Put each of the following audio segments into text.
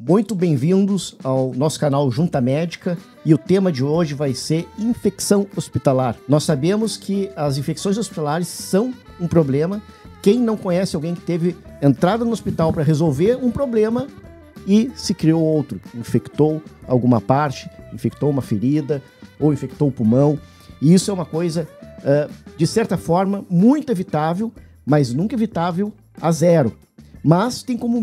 Muito bem-vindos ao nosso canal Junta Médica e o tema de hoje vai ser infecção hospitalar. Nós sabemos que as infecções hospitalares são um problema. Quem não conhece alguém que teve entrada no hospital para resolver um problema e se criou outro, infectou alguma parte, infectou uma ferida ou infectou o pulmão. E isso é uma coisa, de certa forma, muito evitável, mas nunca evitável a zero. Mas tem como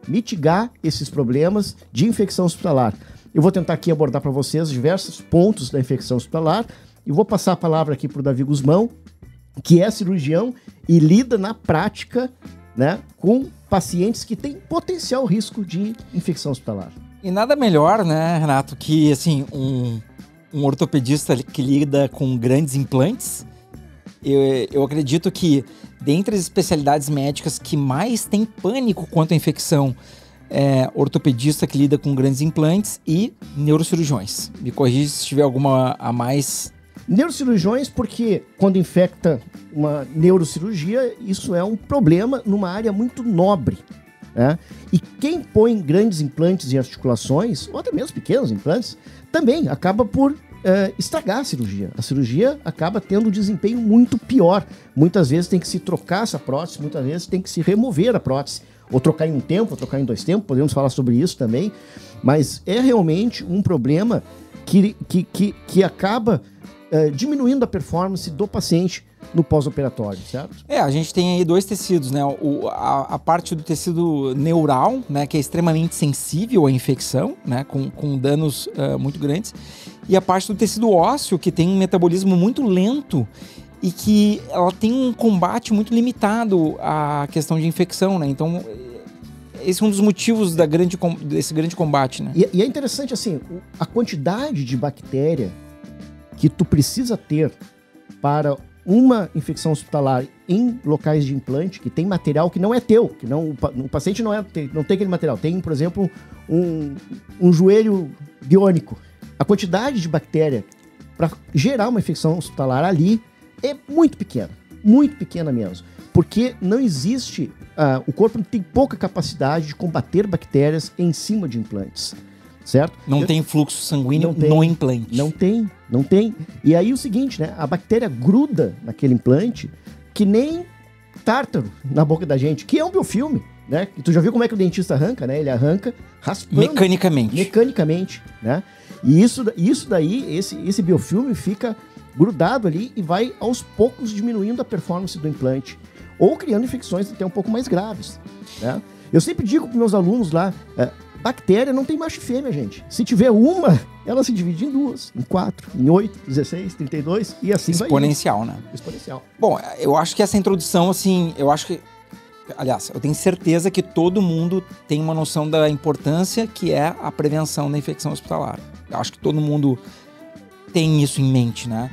mitigar esses problemas de infecção hospitalar. Eu vou tentar aqui abordar para vocês diversos pontos da infecção hospitalar e vou passar a palavra aqui para o Davi Guzmão, que é cirurgião e lida na prática, né, com pacientes que têm potencial risco de infecção hospitalar. E nada melhor, né, Renato, que assim, um ortopedista que lida com grandes implantes. Eu acredito que, dentre as especialidades médicas que mais tem pânico quanto à infecção, é ortopedista que lida com grandes implantes e neurocirurgiões. Me corrija se tiver alguma a mais. Neurocirurgiões, porque quando infecta uma neurocirurgia, isso é um problema numa área muito nobre, né? E quem põe grandes implantes em articulações, ou até mesmo pequenos implantes, também acaba por estragar a cirurgia. A cirurgia acaba tendo um desempenho muito pior. Muitas vezes tem que se trocar essa prótese, muitas vezes tem que se remover a prótese. Ou trocar em um tempo, ou trocar em 2 tempos, podemos falar sobre isso também. Mas é realmente um problema que acaba diminuindo a performance do paciente no pós-operatório, certo? A gente tem aí 2 tecidos, né? A parte do tecido neural, né, que é extremamente sensível à infecção, né, com danos muito grandes, e a parte do tecido ósseo, que tem um metabolismo muito lento e que ela tem um combate muito limitado à questão de infecção, né? Então, esse é um dos motivos desse grande combate, né? E é interessante, assim, a quantidade de bactéria que tu precisa ter para uma infecção hospitalar em locais de implante, que tem material que não é teu, que não, o paciente não tem aquele material. Tem, por exemplo, um joelho biônico. A quantidade de bactéria para gerar uma infecção hospitalar ali é muito pequena mesmo. Porque não existe, o corpo tem pouca capacidade de combater bactérias em cima de implantes, certo? Não tem fluxo sanguíneo no implante. Não tem. E aí o seguinte, né? A bactéria gruda naquele implante que nem tártaro na boca da gente, que é um biofilme, né? E tu já viu como é que o dentista arranca, né? Ele arranca raspando. Mecanicamente, né? E isso daí, esse biofilme fica grudado ali e vai aos poucos diminuindo a performance do implante ou criando infecções até um pouco mais graves, né? Eu sempre digo para meus alunos lá, bactéria não tem macho e fêmea, gente. Se tiver uma, ela se divide em 2, em 4, em 8, 16, 32 e assim exponencial, vai. Né? Exponencial. Bom, eu acho que essa introdução, assim, aliás, eu tenho certeza que todo mundo tem uma noção da importância que é a prevenção da infecção hospitalar. Eu acho que todo mundo tem isso em mente, né?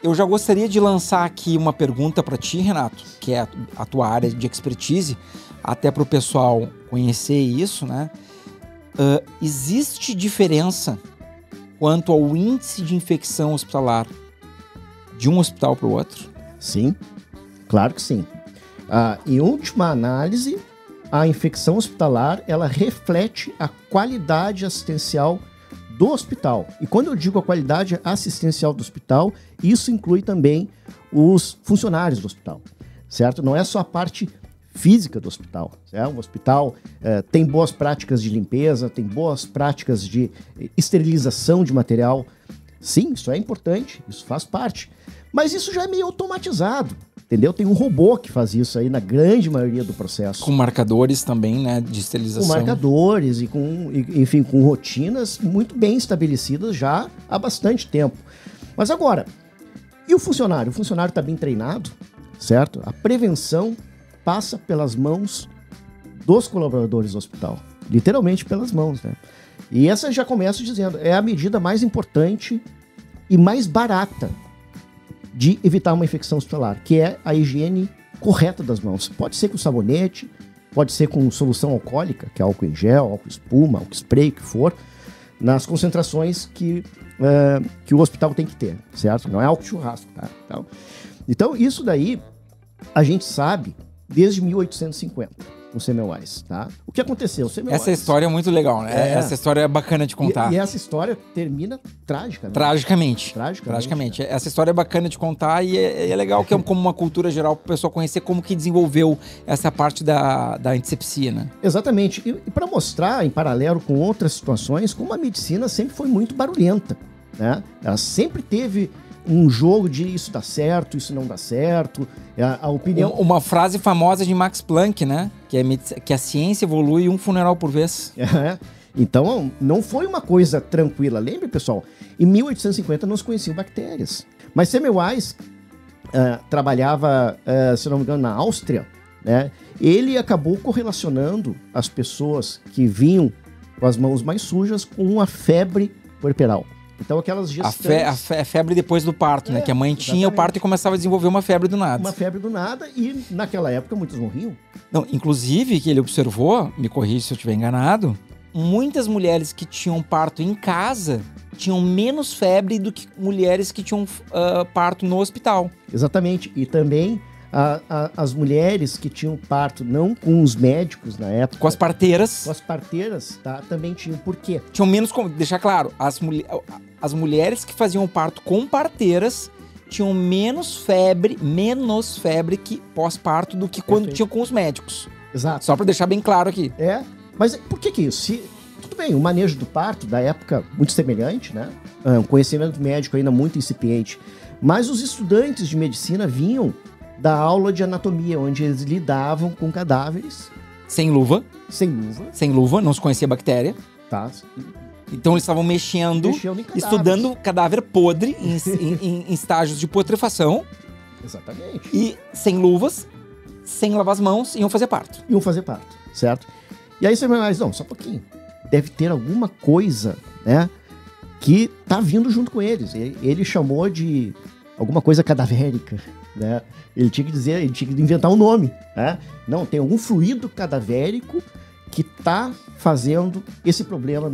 Eu já gostaria de lançar aqui uma pergunta para ti, Renato, que é a tua área de expertise, até para o pessoal conhecer isso, né? Existe diferença quanto ao índice de infecção hospitalar de um hospital para o outro? Sim, claro que sim. Em última análise, a infecção hospitalar ela reflete a qualidade assistencial do hospital. E quando eu digo a qualidade assistencial do hospital, isso inclui também os funcionários do hospital, certo? Não é só a parte física do hospital. O hospital tem boas práticas de limpeza, tem boas práticas de esterilização de material. Sim, isso é importante, isso faz parte. Mas isso já é meio automatizado, entendeu? Tem um robô que faz isso aí na grande maioria do processo. Com marcadores também, né, de esterilização. Com marcadores e com rotinas muito bem estabelecidas já há bastante tempo. Mas agora, e o funcionário? O funcionário está bem treinado, certo? A prevenção passa pelas mãos dos colaboradores do hospital. Literalmente pelas mãos, né? E essa já começo dizendo, é a medida mais importante e mais barata de evitar uma infecção hospitalar, que é a higiene correta das mãos. Pode ser com sabonete, pode ser com solução alcoólica, que é álcool em gel, álcool espuma, álcool spray, o que for, nas concentrações que o hospital tem que ter, certo? Não é álcool churrasco, tá? Então, isso daí a gente sabe desde 1850, com Semmelweis, tá? O que aconteceu? Semmelweis... Essa história é muito legal, né? Essa história é bacana de contar. E essa história termina trágica, né? Tragicamente. Essa história é bacana de contar e é legal que é como uma cultura geral para o pessoal conhecer como que desenvolveu essa parte da antisepsia, né? Exatamente. E para mostrar, em paralelo com outras situações, como a medicina sempre foi muito barulhenta, né? Ela sempre teve um jogo de isso dá certo, isso não dá certo, a opinião... Uma frase famosa de Max Planck, né? Que a ciência evolui um funeral por vez. Então, não foi uma coisa tranquila. Lembre, pessoal, em 1850 não se conheciam bactérias. Mas Semmelweis trabalhava, se não me engano, na Áustria, né? Ele acabou correlacionando as pessoas que vinham com as mãos mais sujas com a febre puerperal. Então aquelas gestantes... A febre depois do parto, né? Que a mãe tinha o parto e começava a desenvolver uma febre do nada. Uma febre do nada e naquela época muitos morriam. Não, inclusive, que ele observou, me corrija se eu estiver enganado, muitas mulheres que tinham parto em casa tinham menos febre do que mulheres que tinham parto no hospital. Exatamente. E também as mulheres que tinham parto não com os médicos na época... Com as parteiras. Com as parteiras, tá? Também tinham. Por quê? Tinham menos... Deixar claro, as mulheres que faziam parto com parteiras tinham menos febre que pós-parto do que quando tinham com os médicos. Exato. Só para deixar bem claro aqui. Mas por que isso? Tudo bem, o manejo do parto da época muito semelhante, né? Um conhecimento médico ainda muito incipiente. Mas os estudantes de medicina vinham da aula de anatomia, onde eles lidavam com cadáveres. Sem luva. Sem luva, não se conhecia bactéria. Tá. Então eles estavam mexendo estudando cadáver podre em estágios de putrefação. Exatamente. E sem luvas, sem lavar as mãos, iam fazer parto. Certo? E aí você vai mais, não, só um pouquinho. Deve ter alguma coisa, né, que tá vindo junto com eles. Ele chamou de alguma coisa cadavérica, né? Ele tinha que inventar um nome, né? Não, tem algum fluido cadavérico que tá fazendo esse problema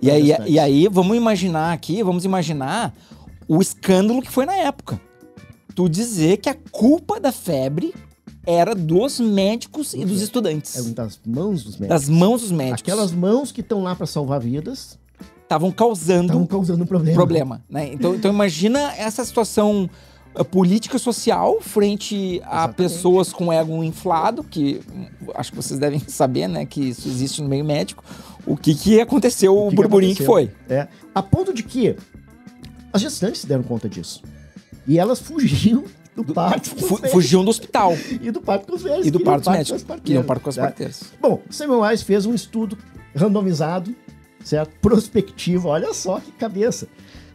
E aí, vamos imaginar o escândalo que foi na época. Tu dizer que a culpa da febre era dos médicos e dos estudantes. Das mãos dos médicos. Das mãos dos médicos. Aquelas mãos que estão lá para salvar vidas... Estavam causando um problema, né? Então imagina essa situação política social frente a pessoas com ego inflado, que acho que vocês devem saber, né, que isso existe no meio médico. O que aconteceu, o burburinho que foi. A ponto de que as gestantes se deram conta disso. E elas fugiam do parto. Fugiam do hospital. E do parto com os velhos. E do parto com os médicos. Queriam parto com as parteiras. Bom, Semmelweis fez um estudo randomizado, certo? Prospectivo, olha só que cabeça,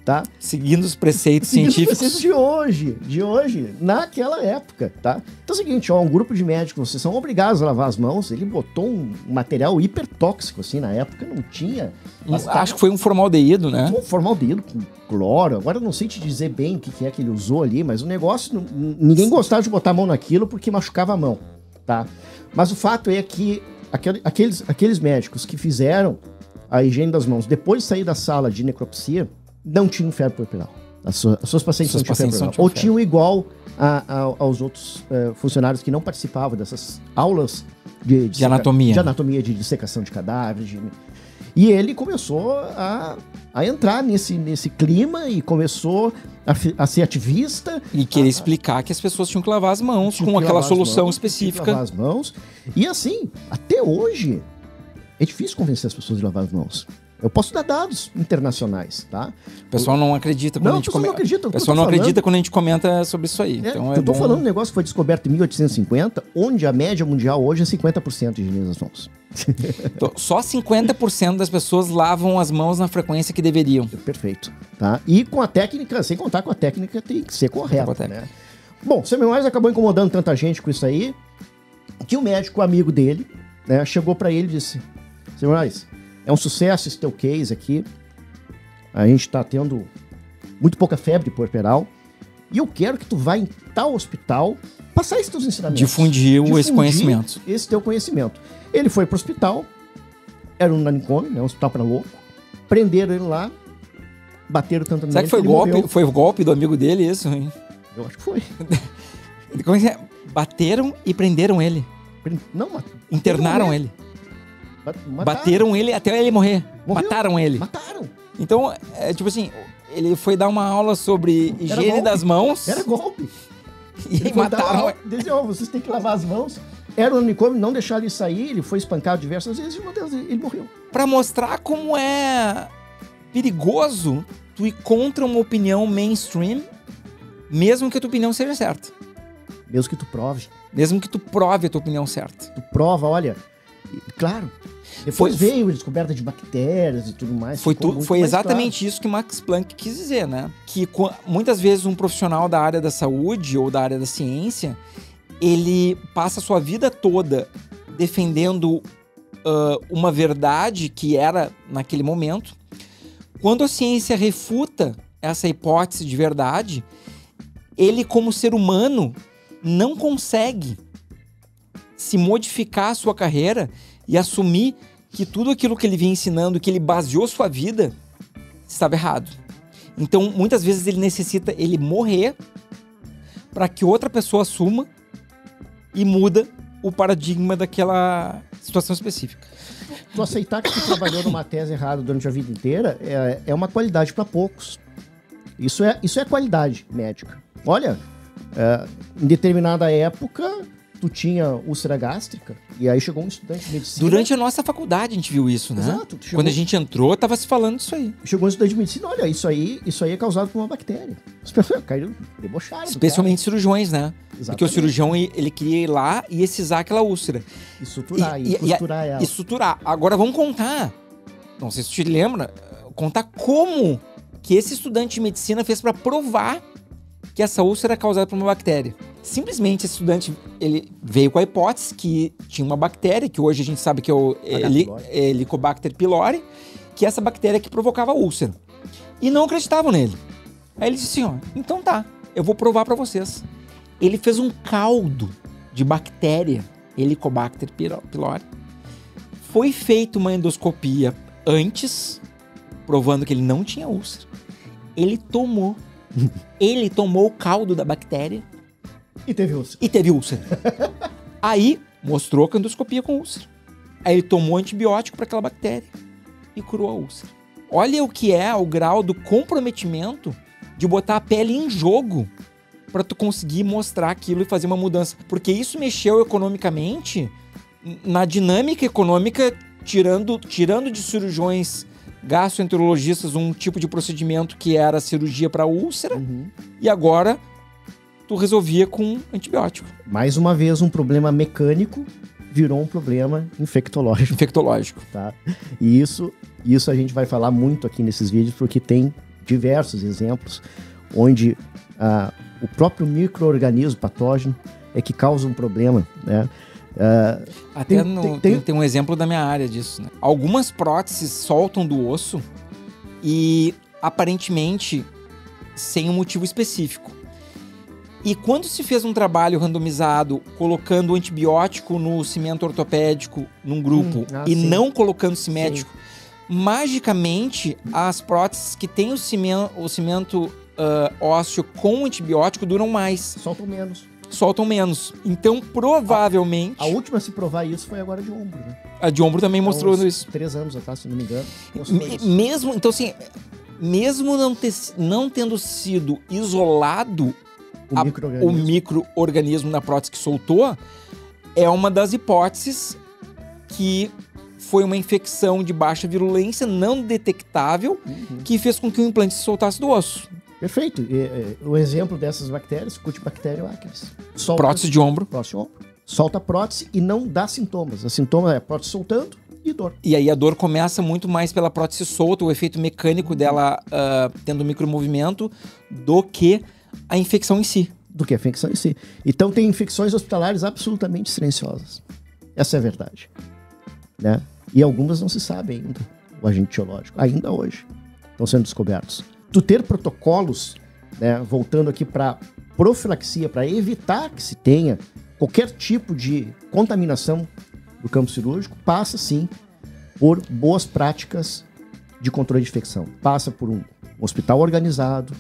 tá? Seguindo os preceitos científicos. Os preceitos de hoje, naquela época, tá? Então é o seguinte, um grupo de médicos, vocês são obrigados a lavar as mãos, ele botou um material hipertóxico, assim, na época não tinha... Acho que foi um formaldeído, né? Um formaldeído com cloro, agora eu não sei te dizer bem o que é que ele usou ali, mas o negócio, ninguém gostava de botar a mão naquilo porque machucava a mão, tá? Mas o fato é que aqueles médicos que fizeram a higiene das mãos depois de sair da sala de necropsia, não tinham febre puerperal. As suas pacientes não tinham febre puerperal. Ou tinham igual aos outros funcionários que não participavam dessas aulas de anatomia. De anatomia, de dissecação de cadáveres. E ele começou a entrar nesse clima e começou a ser ativista. E querer explicar que as pessoas tinham que lavar as mãos com aquela solução específica. Lavar as mãos. E assim, até hoje... É difícil convencer as pessoas de lavar as mãos. Eu posso dar dados internacionais, tá? O pessoal não acredita quando a gente comenta. O pessoal não acredita quando a gente comenta sobre isso aí. Então eu tô falando um negócio que foi descoberto em 1850, onde a média mundial hoje é 50% de higiene das mãos. Então, só 50% das pessoas lavam as mãos na frequência que deveriam. Perfeito. Tá? E com a técnica, sem contar com a técnica, tem que ser correta. Né? Bom, Semmelweis acabou incomodando tanta gente com isso aí, que o médico amigo dele, né, chegou para ele e disse: Semmelweis, é um sucesso esse teu case aqui. A gente tá tendo muito pouca febre puerperal. E eu quero que tu vá em tal hospital passar esses teus ensinamentos. Difundir esse conhecimento. Esse teu conhecimento. Ele foi pro hospital. Era um manicômio, né, um hospital para louco. Prenderam ele lá. Bateram tanto nele. Será que foi golpe? Foi o golpe do amigo dele isso, hein? Eu acho que foi. Como é que é? Bateram e prenderam ele. Não, internaram ele. Bateram ele até ele morrer. Morreu? Mataram ele. Mataram. Então, tipo assim, ele foi dar uma aula sobre higiene das mãos. Era golpe. E aí mataram. Diziam, vocês têm que lavar as mãos. Era um unicórnio, não deixaram ele sair, ele foi espancado diversas vezes e, meu Deus, ele morreu. Pra mostrar como é perigoso tu ir contra uma opinião mainstream, mesmo que a tua opinião seja certa. Mesmo que tu prove. Mesmo que tu prove a tua opinião certa. Tu prova, olha, claro. Depois veio a descoberta de bactérias e tudo mais. Foi exatamente isso que Max Planck quis dizer, né? Que muitas vezes um profissional da área da saúde ou da área da ciência, ele passa a sua vida toda defendendo uma verdade que era naquele momento. Quando a ciência refuta essa hipótese de verdade, ele, como ser humano, não consegue se modificar a sua carreira e assumir que tudo aquilo que ele vinha ensinando, que ele baseou sua vida, estava errado. Então, muitas vezes ele necessita morrer para que outra pessoa assuma e muda o paradigma daquela situação específica. Tu aceitar que tu trabalhou numa tese errada durante a vida inteira é uma qualidade para poucos. Isso é qualidade médica. Olha, em determinada época, tu tinha úlcera gástrica, e aí chegou um estudante de medicina... Durante a nossa faculdade a gente viu isso, né? Exato. Quando a gente entrou, tava se falando disso aí. Chegou um estudante de medicina, olha, isso aí é causado por uma bactéria. As pessoas caíram, debocharam. Especialmente cirurgiões, né? Exatamente. Porque o cirurgião, ele queria ir lá e excisar aquela úlcera. E suturar, e costurar ela. E suturar. Agora vamos contar, não sei se tu te lembra, contar como que esse estudante de medicina fez para provar que essa úlcera é causada por uma bactéria. Simplesmente esse estudante, ele veio com a hipótese que tinha uma bactéria, que hoje a gente sabe que é o Helicobacter pylori, que é essa bactéria que provocava a úlcera. E não acreditavam nele. Aí ele disse assim, então tá, eu vou provar para vocês. Ele fez um caldo de bactéria, Helicobacter pylori. Foi feita uma endoscopia antes, provando que ele não tinha úlcera. Ele tomou o caldo da bactéria. E teve úlcera. Aí, mostrou que a endoscopia com úlcera. Aí ele tomou antibiótico para aquela bactéria e curou a úlcera. Olha o que é o grau do comprometimento de botar a pele em jogo para tu conseguir mostrar aquilo e fazer uma mudança. Porque isso mexeu economicamente na dinâmica econômica, tirando de cirurgiões gastroenterologistas um tipo de procedimento que era a cirurgia para úlcera, e agora tu resolvia com antibiótico. Mais uma vez, um problema mecânico virou um problema infectológico. Tá? E isso a gente vai falar muito aqui nesses vídeos, porque tem diversos exemplos onde o próprio micro-organismo patógeno é que causa um problema, né? Até tem um exemplo da minha área disso, né? Algumas próteses soltam do osso e aparentemente sem um motivo específico. E quando se fez um trabalho randomizado colocando antibiótico no cimento ortopédico num grupo e não colocando cimético, magicamente as próteses que têm o cimento ósseo com antibiótico duram mais. Soltam menos. Então, provavelmente... A última a se provar isso foi agora de ombro, né? A de ombro também mostrou isso. 3 anos atrás, se não me engano. Mesmo, então assim, mesmo não tendo sido isolado o micro-organismo na prótese que soltou, é uma das hipóteses que foi uma infecção de baixa virulência, não detectável, que fez com que o implante se soltasse do osso. Perfeito. O exemplo dessas bactérias, Cutibacterium acnes. Prótese de ombro. Solta a prótese e não dá sintomas. O sintoma é a prótese soltando e dor. E aí a dor começa muito mais pela prótese solta, o efeito mecânico dela tendo micromovimento, do que a infecção em si. Então tem infecções hospitalares absolutamente silenciosas. Essa é a verdade. Né? E algumas não se sabe ainda, o agente etiológico. Ainda hoje estão sendo descobertos. Tu ter protocolos, né, voltando aqui para profilaxia, para evitar que se tenha qualquer tipo de contaminação do campo cirúrgico, passa sim por boas práticas de controle de infecção. Passa por um hospital organizado,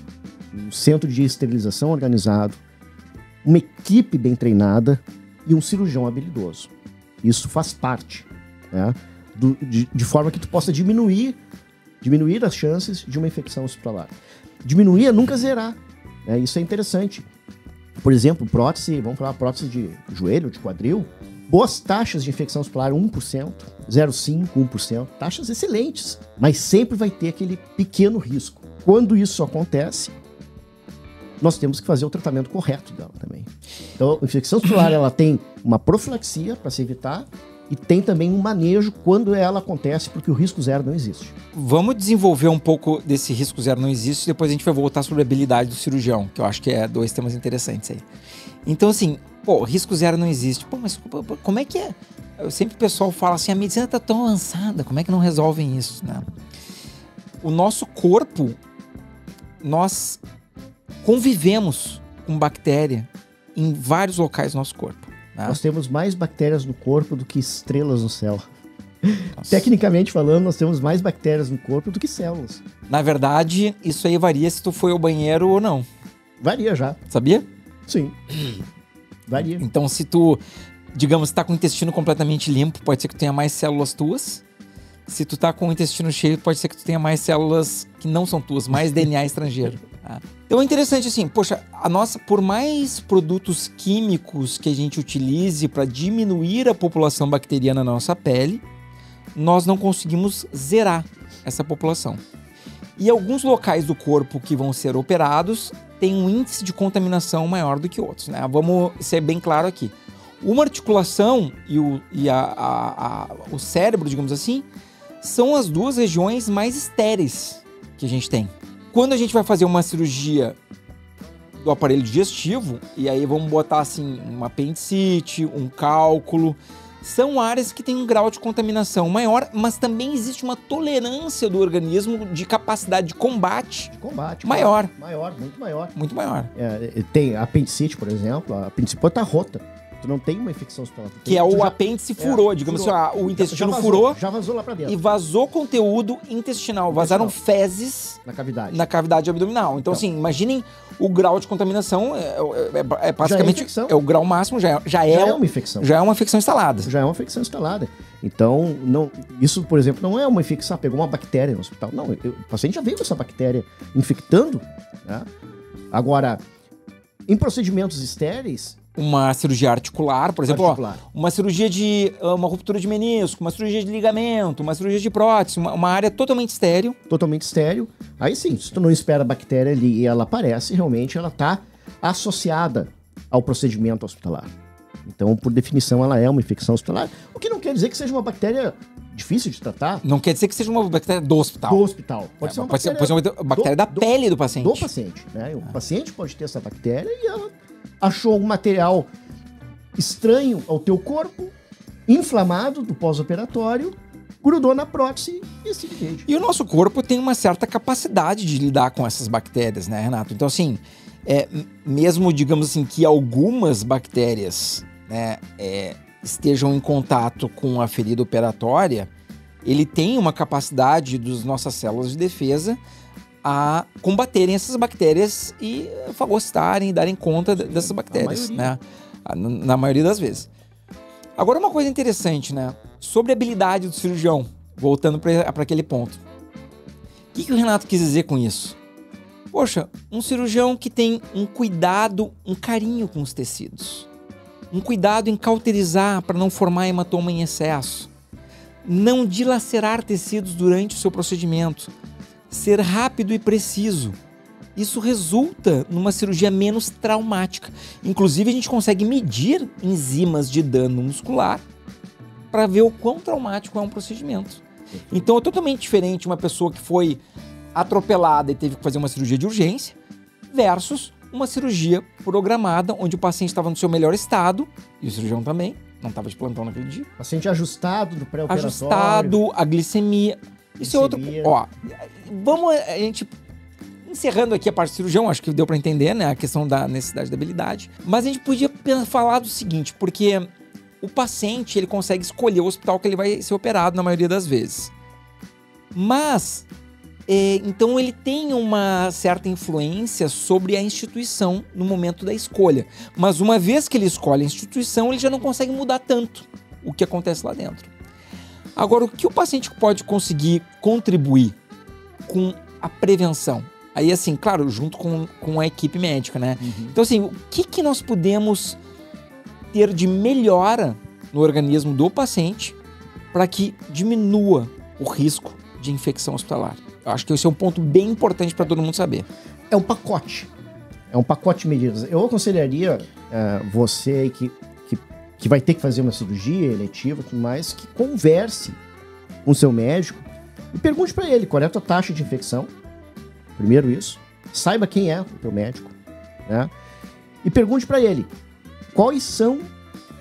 um centro de esterilização organizado, uma equipe bem treinada e um cirurgião habilidoso. Isso faz parte, né? De forma que tu possa diminuir as chances de uma infecção hospitalar. Diminuir é nunca zerar, né? Isso é interessante. Por exemplo, prótese, vamos falar prótese de joelho, de quadril, boas taxas de infecção hospitalar, 1%, 0,5%, 1%, taxas excelentes, mas sempre vai ter aquele pequeno risco. Quando isso acontece, nós temos que fazer o tratamento correto dela também. Então, a infecção hospitalar, ela tem uma profilaxia para se evitar e tem também um manejo quando ela acontece, porque o risco zero não existe. Vamos desenvolver um pouco desse risco zero não existe, depois a gente vai voltar sobre a habilidade do cirurgião, que eu acho que é 2 temas interessantes aí. Então, assim, risco zero não existe. Mas como é que é? Sempre o pessoal fala assim, a medicina tá tão avançada, como é que não resolvem isso, né? O nosso corpo, nós convivemos com bactéria em vários locais do nosso corpo. Nós temos mais bactérias no corpo do que estrelas no céu. Tecnicamente falando, nós temos mais bactérias no corpo do que células. Na verdade, isso aí varia se tu foi ao banheiro ou não. Varia já. Sabia? Sim. Varia. Então, se tu, digamos, tá com o intestino completamente limpo, pode ser que tu tenha mais células tuas. Se tu tá com o intestino cheio, pode ser que tu tenha mais células que não são tuas, mais DNA estrangeiro. Tá? Então é interessante assim, poxa, por mais produtos químicos que a gente utilize para diminuir a população bacteriana na nossa pele, nós não conseguimos zerar essa população. E alguns locais do corpo que vão ser operados têm um índice de contaminação maior do que outros, né? Vamos ser bem claro aqui. Uma articulação e o cérebro, digamos assim, são as 2 regiões mais estéreis que a gente tem. Quando a gente vai fazer uma cirurgia do aparelho digestivo, e aí vamos botar assim, um apendicite, um cálculo, são áreas que têm um grau de contaminação maior, mas também existe uma tolerância do organismo de capacidade de combate, maior. Claro. Maior, muito maior. Muito maior. Tem apendicite, por exemplo, a apendicite pode estar rota. Tu não tem uma infecção hospitalar. Que é o apêndice furou, digamos furou. Assim, o intestino furou. Já vazou lá pra dentro. E vazou conteúdo intestinal. Vazaram fezes na cavidade abdominal. Então, assim, imaginem o grau de contaminação. É basicamente é o grau máximo, já é uma infecção. Já é uma infecção instalada. Já é uma infecção instalada. Então, isso, por exemplo, não é uma infecção. Pegou uma bactéria no hospital. Não, o paciente já veio com essa bactéria infectando. Né? Agora, em procedimentos estéreis, uma cirurgia articular, por exemplo, uma cirurgia de uma ruptura de menisco, uma cirurgia de ligamento, uma cirurgia de prótese, uma área totalmente estéril. Totalmente estéril. Aí sim, se tu não espera a bactéria ali e ela aparece, realmente ela está associada ao procedimento hospitalar. Então, por definição, ela é uma infecção hospitalar, o que não quer dizer que seja uma bactéria difícil de tratar. Não quer dizer que seja uma bactéria do hospital. Do hospital. Pode ser uma bactéria da pele do paciente. Do paciente, né? O paciente pode ter essa bactéria e ela achou um material estranho ao teu corpo, inflamado do pós-operatório, grudou na prótese e se divide. E o nosso corpo tem uma certa capacidade de lidar com essas bactérias, né, Renato? Então, assim, mesmo, digamos assim, que algumas bactérias, né, estejam em contato com a ferida operatória, ele tem uma capacidade das nossas células de defesa a combaterem essas bactérias e fagocitarem e darem conta dessas bactérias, né? Na maioria das vezes. Agora, uma coisa interessante, né? Sobre a habilidade do cirurgião, voltando para aquele ponto. O que o Renato quis dizer com isso? Poxa, um cirurgião que tem um cuidado, um carinho com os tecidos. Um cuidado em cauterizar para não formar hematoma em excesso. Não dilacerar tecidos durante o seu procedimento. Ser rápido e preciso. Isso resulta numa cirurgia menos traumática. Inclusive, a gente consegue medir enzimas de dano muscular para ver o quão traumático é um procedimento. Então, é totalmente diferente uma pessoa que foi atropelada e teve que fazer uma cirurgia de urgência versus uma cirurgia programada onde o paciente estava no seu melhor estado e o cirurgião também, não estava de plantão naquele dia. Paciente ajustado do pré-operatório. Ajustado, a glicemia. Isso é outro... Ó, vamos a gente... Encerrando aqui a parte do cirurgião, acho que deu para entender, né, a questão da necessidade da habilidade. Mas a gente podia falar do seguinte, porque o paciente, ele consegue escolher o hospital que ele vai ser operado na maioria das vezes. Mas Então ele tem uma certa influência sobre a instituição no momento da escolha. Mas uma vez que ele escolhe a instituição, ele já não consegue mudar tanto o que acontece lá dentro. Agora, o que o paciente pode conseguir contribuir com a prevenção? Aí, assim, claro, junto com a equipe médica, né? Então, assim, o que nós podemos ter de melhora no organismo do paciente para que diminua o risco de infecção hospitalar? Eu acho que esse é um ponto bem importante para todo mundo saber. É um pacote. É um pacote de medidas. Eu aconselharia você aí que vai ter que fazer uma cirurgia eletiva e tudo mais, que converse com o seu médico e pergunte para ele qual é a tua taxa de infecção. Primeiro isso. Saiba quem é o teu médico, né? E pergunte para ele quais são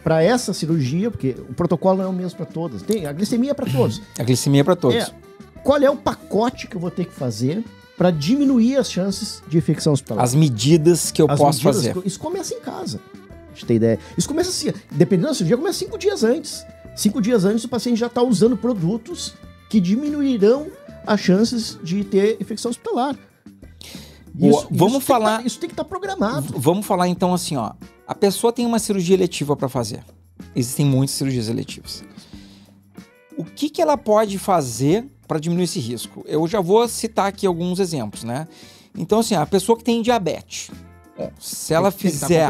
para essa cirurgia, porque o protocolo não é o mesmo para todas. A glicemia é para todos. A glicemia é para todos. Qual é o pacote que eu vou ter que fazer para diminuir as chances de infecção hospitalar? As medidas que eu posso fazer. Isso começa em casa. A gente tem ideia. Isso começa assim, dependendo da cirurgia, começa 5 dias antes. 5 dias antes o paciente já está usando produtos que diminuirão as chances de ter infecção hospitalar. Isso tem que estar programado. Vamos falar então assim, ó. A pessoa tem uma cirurgia eletiva para fazer. Existem muitas cirurgias eletivas. O que ela pode fazer para diminuir esse risco? Eu já vou citar aqui alguns exemplos, né? Então, assim, a pessoa que tem diabetes, se ela fizer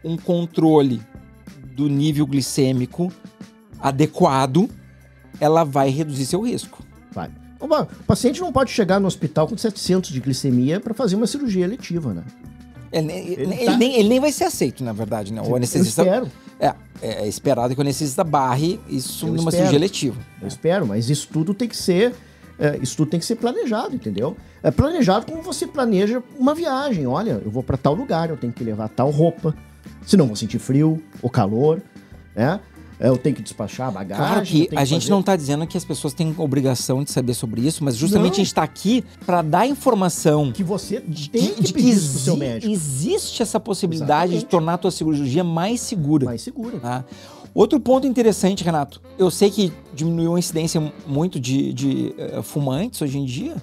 um controle do nível glicêmico adequado, ela vai reduzir seu risco. Vai. O paciente não pode chegar no hospital com 700 de glicemia para fazer uma cirurgia eletiva, né? Ele nem vai ser aceito, na verdade, né? O anestesista... Eu espero. É esperado que o anestesista barre isso numa cirurgia eletiva. Eu espero, mas isso tudo tem que ser... isso tudo tem que ser planejado, entendeu? É planejado como você planeja uma viagem. Olha, eu vou para tal lugar, eu tenho que levar tal roupa, senão vou sentir frio ou calor, né? Eu tenho que despachar a bagagem. Claro que a gente não está dizendo que as pessoas têm obrigação de saber sobre isso, mas justamente a gente está aqui para dar informação que você tem que pedir isso pro seu médico. Existe essa possibilidade de tornar a tua cirurgia mais segura. Mais segura. Tá? Outro ponto interessante, Renato, eu sei que diminuiu a incidência muito de fumantes hoje em dia,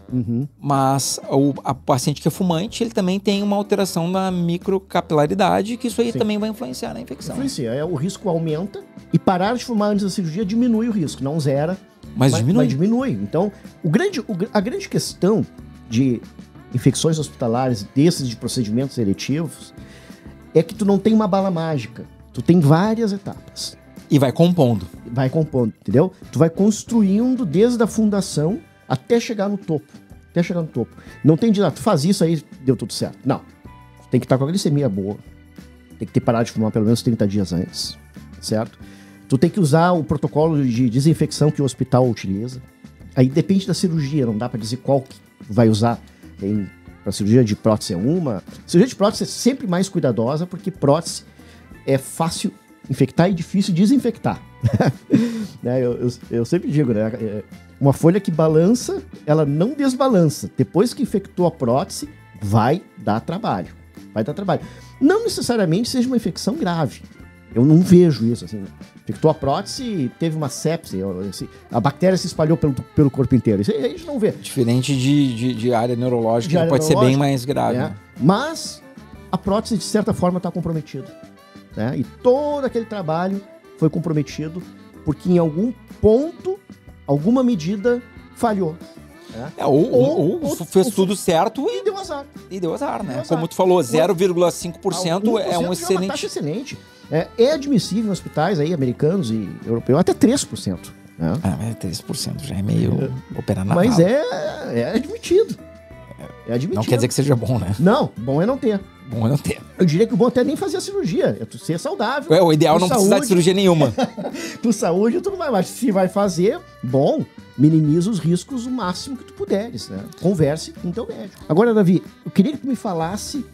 mas o paciente que é fumante, ele também tem uma alteração na microcapilaridade, que isso aí também vai influenciar na infecção. Influencia, o risco aumenta e parar de fumar antes da cirurgia diminui o risco, não zera, mas diminui. Então, a grande questão de infecções hospitalares, desses de procedimentos eletivos, é que tu não tem uma bala mágica, tu tem várias etapas. E vai compondo. Vai compondo, entendeu? Tu vai construindo desde a fundação até chegar no topo. Não tem tu faz isso aí, deu tudo certo. Não. Tu tem que estar com a glicemia boa. Tem que ter parado de fumar pelo menos 30 dias antes. Certo? Tu tem que usar o protocolo de desinfecção que o hospital utiliza. Aí depende da cirurgia, não dá pra dizer qual que vai usar. Tem a cirurgia de prótese é uma. Cirurgia de prótese é sempre mais cuidadosa, porque prótese é fácil infectar e difícil desinfectar. Eu sempre digo, né? Uma folha que balança, ela não desbalança. Depois que infectou a prótese, vai dar trabalho. Não necessariamente seja uma infecção grave. Eu não vejo isso, assim. Infectou a prótese e teve uma sepse. A bactéria se espalhou pelo corpo inteiro. Isso aí a gente não vê. Diferente de área neurológica, pode ser bem mais grave. Né? Mas a prótese, de certa forma, está comprometida. Né? E todo aquele trabalho foi comprometido porque em algum ponto, alguma medida falhou. Né? Ou fez tudo certo e deu azar. Né? Como tu falou, 0,5% é um excelente... É uma taxa excelente. É admissível em hospitais aí, americanos e europeus até 3%. Né? Mas 3% já é meio operar na Mas é admitido. Não quer dizer que seja bom, né? Não, bom é não ter. Eu diria que o bom até nem fazer a cirurgia, é tu ser saudável. O ideal é não precisar de cirurgia nenhuma. Tu saúde, tu não vai mais. Se vai fazer, bom, minimiza os riscos o máximo que tu puderes, né? Converse com o teu médico. Agora, Davi, eu queria que tu me falasse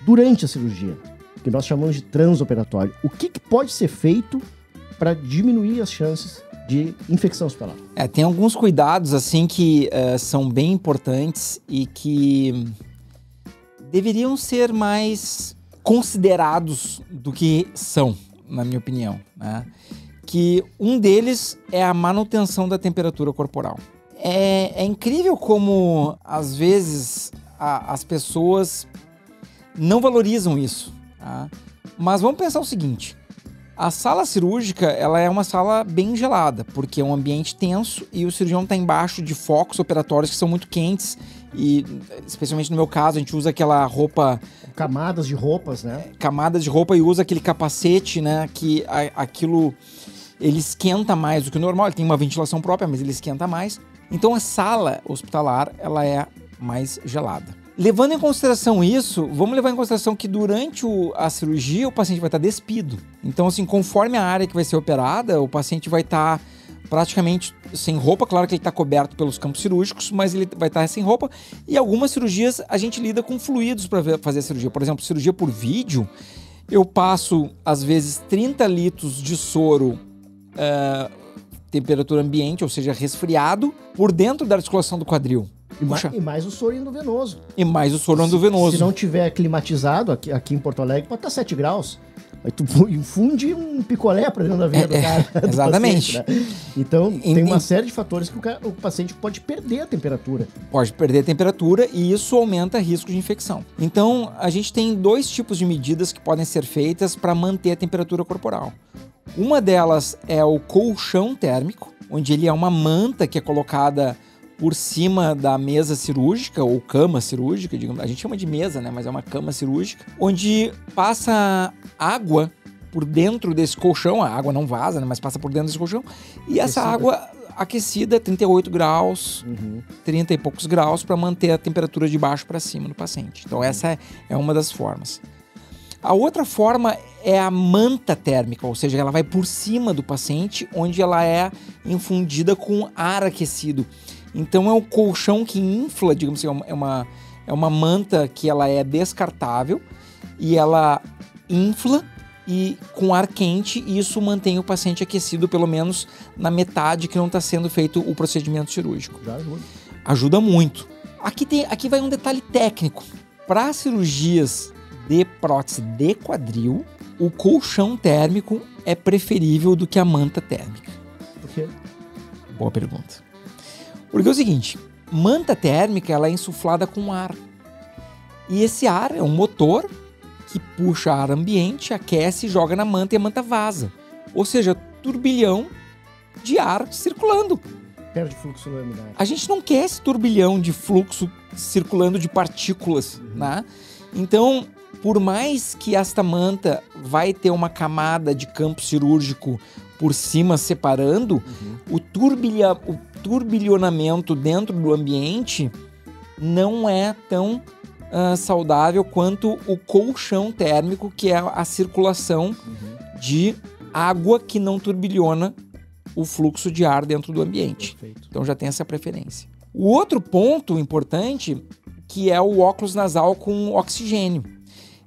durante a cirurgia, que nós chamamos de transoperatório. O que pode ser feito para diminuir as chances de infecção hospitalar? Tem alguns cuidados assim que são bem importantes e que deveriam ser mais considerados do que são, na minha opinião, né? Que um deles é a manutenção da temperatura corporal. É incrível como, às vezes, as pessoas não valorizam isso. Tá? Mas vamos pensar o seguinte. A sala cirúrgica, ela é uma sala bem gelada, porque é um ambiente tenso e o cirurgião está embaixo de focos operatórios que são muito quentes e, especialmente no meu caso, a gente usa aquela roupa... Camadas de roupas, né? Camadas de roupa e usa aquele capacete, né? Que aquilo, ele esquenta mais do que o normal, ele tem uma ventilação própria, mas ele esquenta mais. Então a sala hospitalar, ela é mais gelada. Levando em consideração isso, vamos levar em consideração que durante a cirurgia o paciente vai estar despido. Então, assim, conforme a área que vai ser operada, o paciente vai estar praticamente sem roupa. Claro que ele está coberto pelos campos cirúrgicos, mas ele vai estar sem roupa. E algumas cirurgias a gente lida com fluidos para fazer a cirurgia. Por exemplo, cirurgia por vídeo, eu passo, às vezes, 30 litros de soro temperatura ambiente, ou seja, resfriado, por dentro da articulação do quadril. E mais o soro endovenoso. E mais o soro endovenoso. Se não tiver climatizado, aqui em Porto Alegre, pode estar 7 graus. Aí tu infunde um picolé para dentro da veia do cara. Exatamente. Do paciente, né? Então, tem uma série de fatores que o paciente pode perder a temperatura. Pode perder a temperatura e isso aumenta o risco de infecção. Então, a gente tem 2 tipos de medidas que podem ser feitas para manter a temperatura corporal. Uma delas é o colchão térmico, onde ele é uma manta que é colocada por cima da mesa cirúrgica ou cama cirúrgica, digamos, a gente chama de mesa, né, mas é uma cama cirúrgica, onde passa água por dentro desse colchão, a água não vaza, né, mas passa por dentro desse colchão, e essa água aquecida, 38 graus, 30 e poucos graus, para manter a temperatura de baixo para cima do paciente. Então essa é uma das formas. A outra forma é a manta térmica, ou seja, ela vai por cima do paciente, onde ela é infundida com ar aquecido. Então é um colchão que infla, digamos assim, é uma manta que ela é descartável e ela infla e com ar quente, e isso mantém o paciente aquecido pelo menos na metade que não está sendo feito o procedimento cirúrgico. Já ajuda. Ajuda muito. Aqui vai um detalhe técnico. Para cirurgias de prótese de quadril, o colchão térmico é preferível do que a manta térmica. Por quê? Boa pergunta. Porque é o seguinte, manta térmica ela é insuflada com ar. E esse ar é um motor que puxa ar ambiente, aquece, joga na manta e a manta vaza. Ou seja, turbilhão de ar circulando. Perde fluxo laminar. A gente não quer esse turbilhão de fluxo circulando de partículas, né? Então, por mais que esta manta vai ter uma camada de campo cirúrgico por cima separando, o turbilhonamento dentro do ambiente não é tão saudável quanto o colchão térmico, que é a circulação de água que não turbilhona o fluxo de ar dentro do ambiente. Perfeito. Então já tem essa preferência. O outro ponto importante que é o óculos nasal com oxigênio.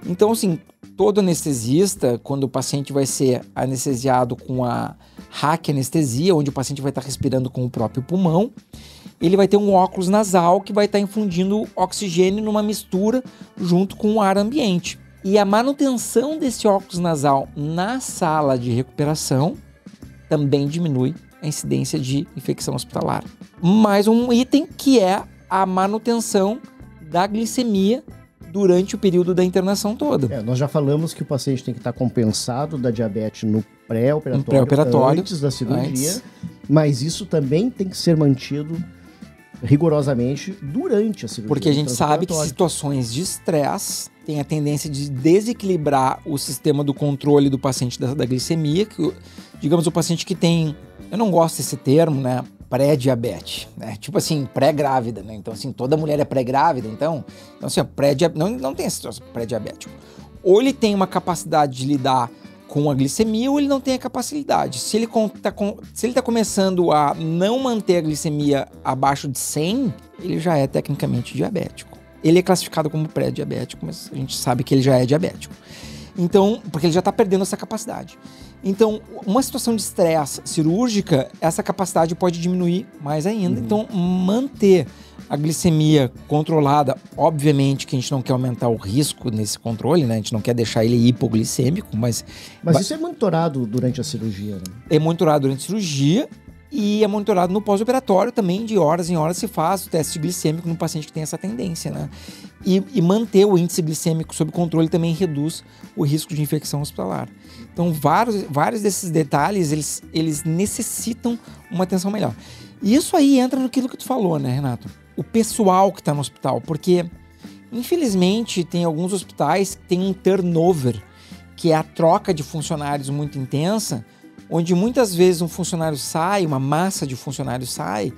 Então, assim, todo anestesista, quando o paciente vai ser anestesiado com a raquianestesia, onde o paciente vai estar respirando com o próprio pulmão, ele vai ter um óculos nasal que vai estar infundindo oxigênio numa mistura junto com o ar ambiente. E a manutenção desse óculos nasal na sala de recuperação também diminui a incidência de infecção hospitalar. Mais um item que é a manutenção da glicemia durante o período da internação toda. Nós já falamos que o paciente tem que estar compensado da diabetes no pré-operatório, antes da cirurgia, mas isso também tem que ser mantido rigorosamente durante a cirurgia. Porque a gente sabe que situações de estresse têm a tendência de desequilibrar o sistema do controle do paciente da glicemia, que, digamos, o paciente que tem, eu não gosto desse termo, né, pré-diabetes, né, tipo assim, pré-grávida, né, então assim, toda mulher é pré-grávida, então assim, não tem essa situação pré-diabético. Ou ele tem uma capacidade de lidar com a glicemia ou ele não tem a capacidade. Se ele está começando a não manter a glicemia abaixo de 100, ele já é tecnicamente diabético. Ele é classificado como pré-diabético, mas a gente sabe que ele já é diabético. Então, porque ele já está perdendo essa capacidade. Então, uma situação de estresse cirúrgica, essa capacidade pode diminuir mais ainda. Então, manter a glicemia controlada, obviamente que a gente não quer aumentar o risco nesse controle, né? A gente não quer deixar ele hipoglicêmico, mas isso é monitorado durante a cirurgia, né? É monitorado durante a cirurgia E é monitorado no pós-operatório também, de horas em horas se faz o teste glicêmico no paciente que tem essa tendência, né? E manter o índice glicêmico sob controle também reduz o risco de infecção hospitalar. Então, vários desses detalhes, eles necessitam uma atenção melhor. E isso aí entra naquilo que tu falou, né, Renato? O pessoal que está no hospital, porque, infelizmente, tem alguns hospitais que tem um turnover, que é a troca de funcionários muito intensa, onde muitas vezes um funcionário sai, uma massa de funcionários sai,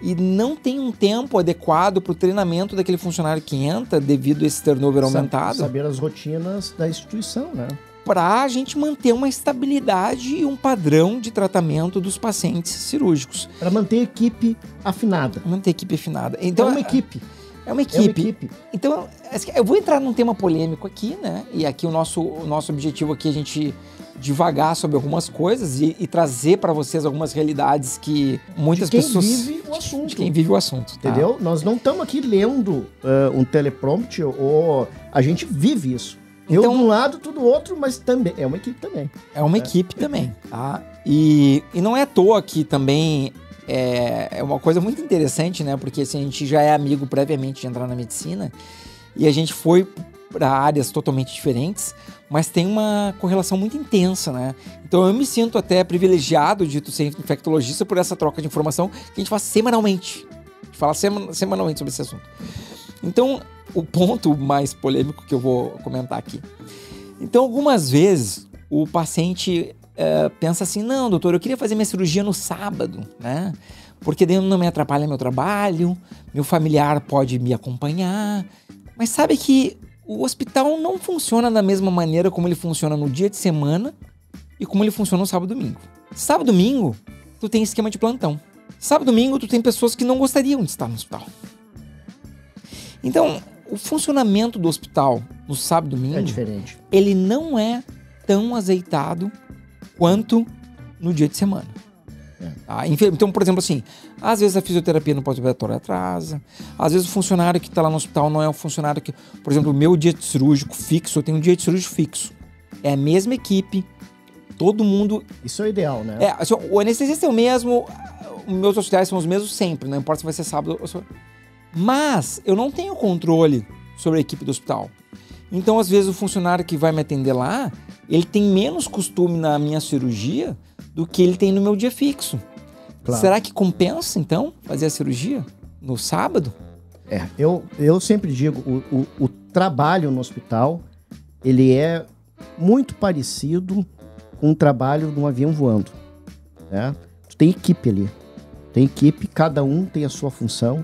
e não tem um tempo adequado para o treinamento daquele funcionário que entra devido a esse turnover aumentado. Saber as rotinas da instituição, né? Para a gente manter uma estabilidade e um padrão de tratamento dos pacientes cirúrgicos. Para manter a equipe afinada. Manter a equipe afinada. Então, é uma equipe. É uma equipe. Então, eu vou entrar num tema polêmico aqui, né? E aqui o nosso objetivo aqui é a gente divagar sobre algumas coisas e trazer para vocês algumas realidades que muitas pessoas... De quem vive o assunto. De quem vive o assunto, tá? Entendeu? Nós não estamos aqui lendo um teleprompter, ou a gente vive isso. Então, eu de um lado, tu do outro, mas também é uma equipe também. É uma equipe também, tá? E não é à toa que também é uma coisa muito interessante, né? Porque assim, a gente já é amigo previamente de entrar na medicina e a gente foi para áreas totalmente diferentes, mas tem uma correlação muito intensa, né? Então eu me sinto até privilegiado de tu ser infectologista por essa troca de informação que a gente faz semanalmente. A gente fala semanalmente sobre esse assunto. Então, o ponto mais polêmico que eu vou comentar aqui. Então, algumas vezes, o paciente pensa assim, não, doutor, eu queria fazer minha cirurgia no sábado, né? Porque daí não me atrapalha meu trabalho, meu familiar pode me acompanhar. Mas sabe que o hospital não funciona da mesma maneira como ele funciona no dia de semana e como ele funciona no sábado e domingo. Sábado e domingo, tu tem esquema de plantão. Sábado e domingo, tu tem pessoas que não gostariam de estar no hospital. Então, o funcionamento do hospital no sábado e domingo... É diferente. Ele não é tão azeitado quanto no dia de semana. Tá? Então, por exemplo, assim, às vezes a fisioterapia no pós-operatório atrasa, às vezes o funcionário que está lá no hospital não é o funcionário que... Por exemplo, o meu dia de cirúrgico fixo, eu tenho um dia de cirúrgico fixo. É a mesma equipe, todo mundo... Isso é o ideal, né? Assim, o anestesista é o mesmo, os meus auxiliares são os mesmos sempre, não importa se vai ser sábado ou... Mas eu não tenho controle sobre a equipe do hospital. Então, às vezes, o funcionário que vai me atender lá, ele tem menos costume na minha cirurgia do que ele tem no meu dia fixo. Claro. Será que compensa, então, fazer a cirurgia no sábado? Eu sempre digo, o trabalho no hospital, ele é muito parecido com o trabalho de um avião voando. Né? Tu tem equipe ali. Tem equipe, cada um tem a sua função.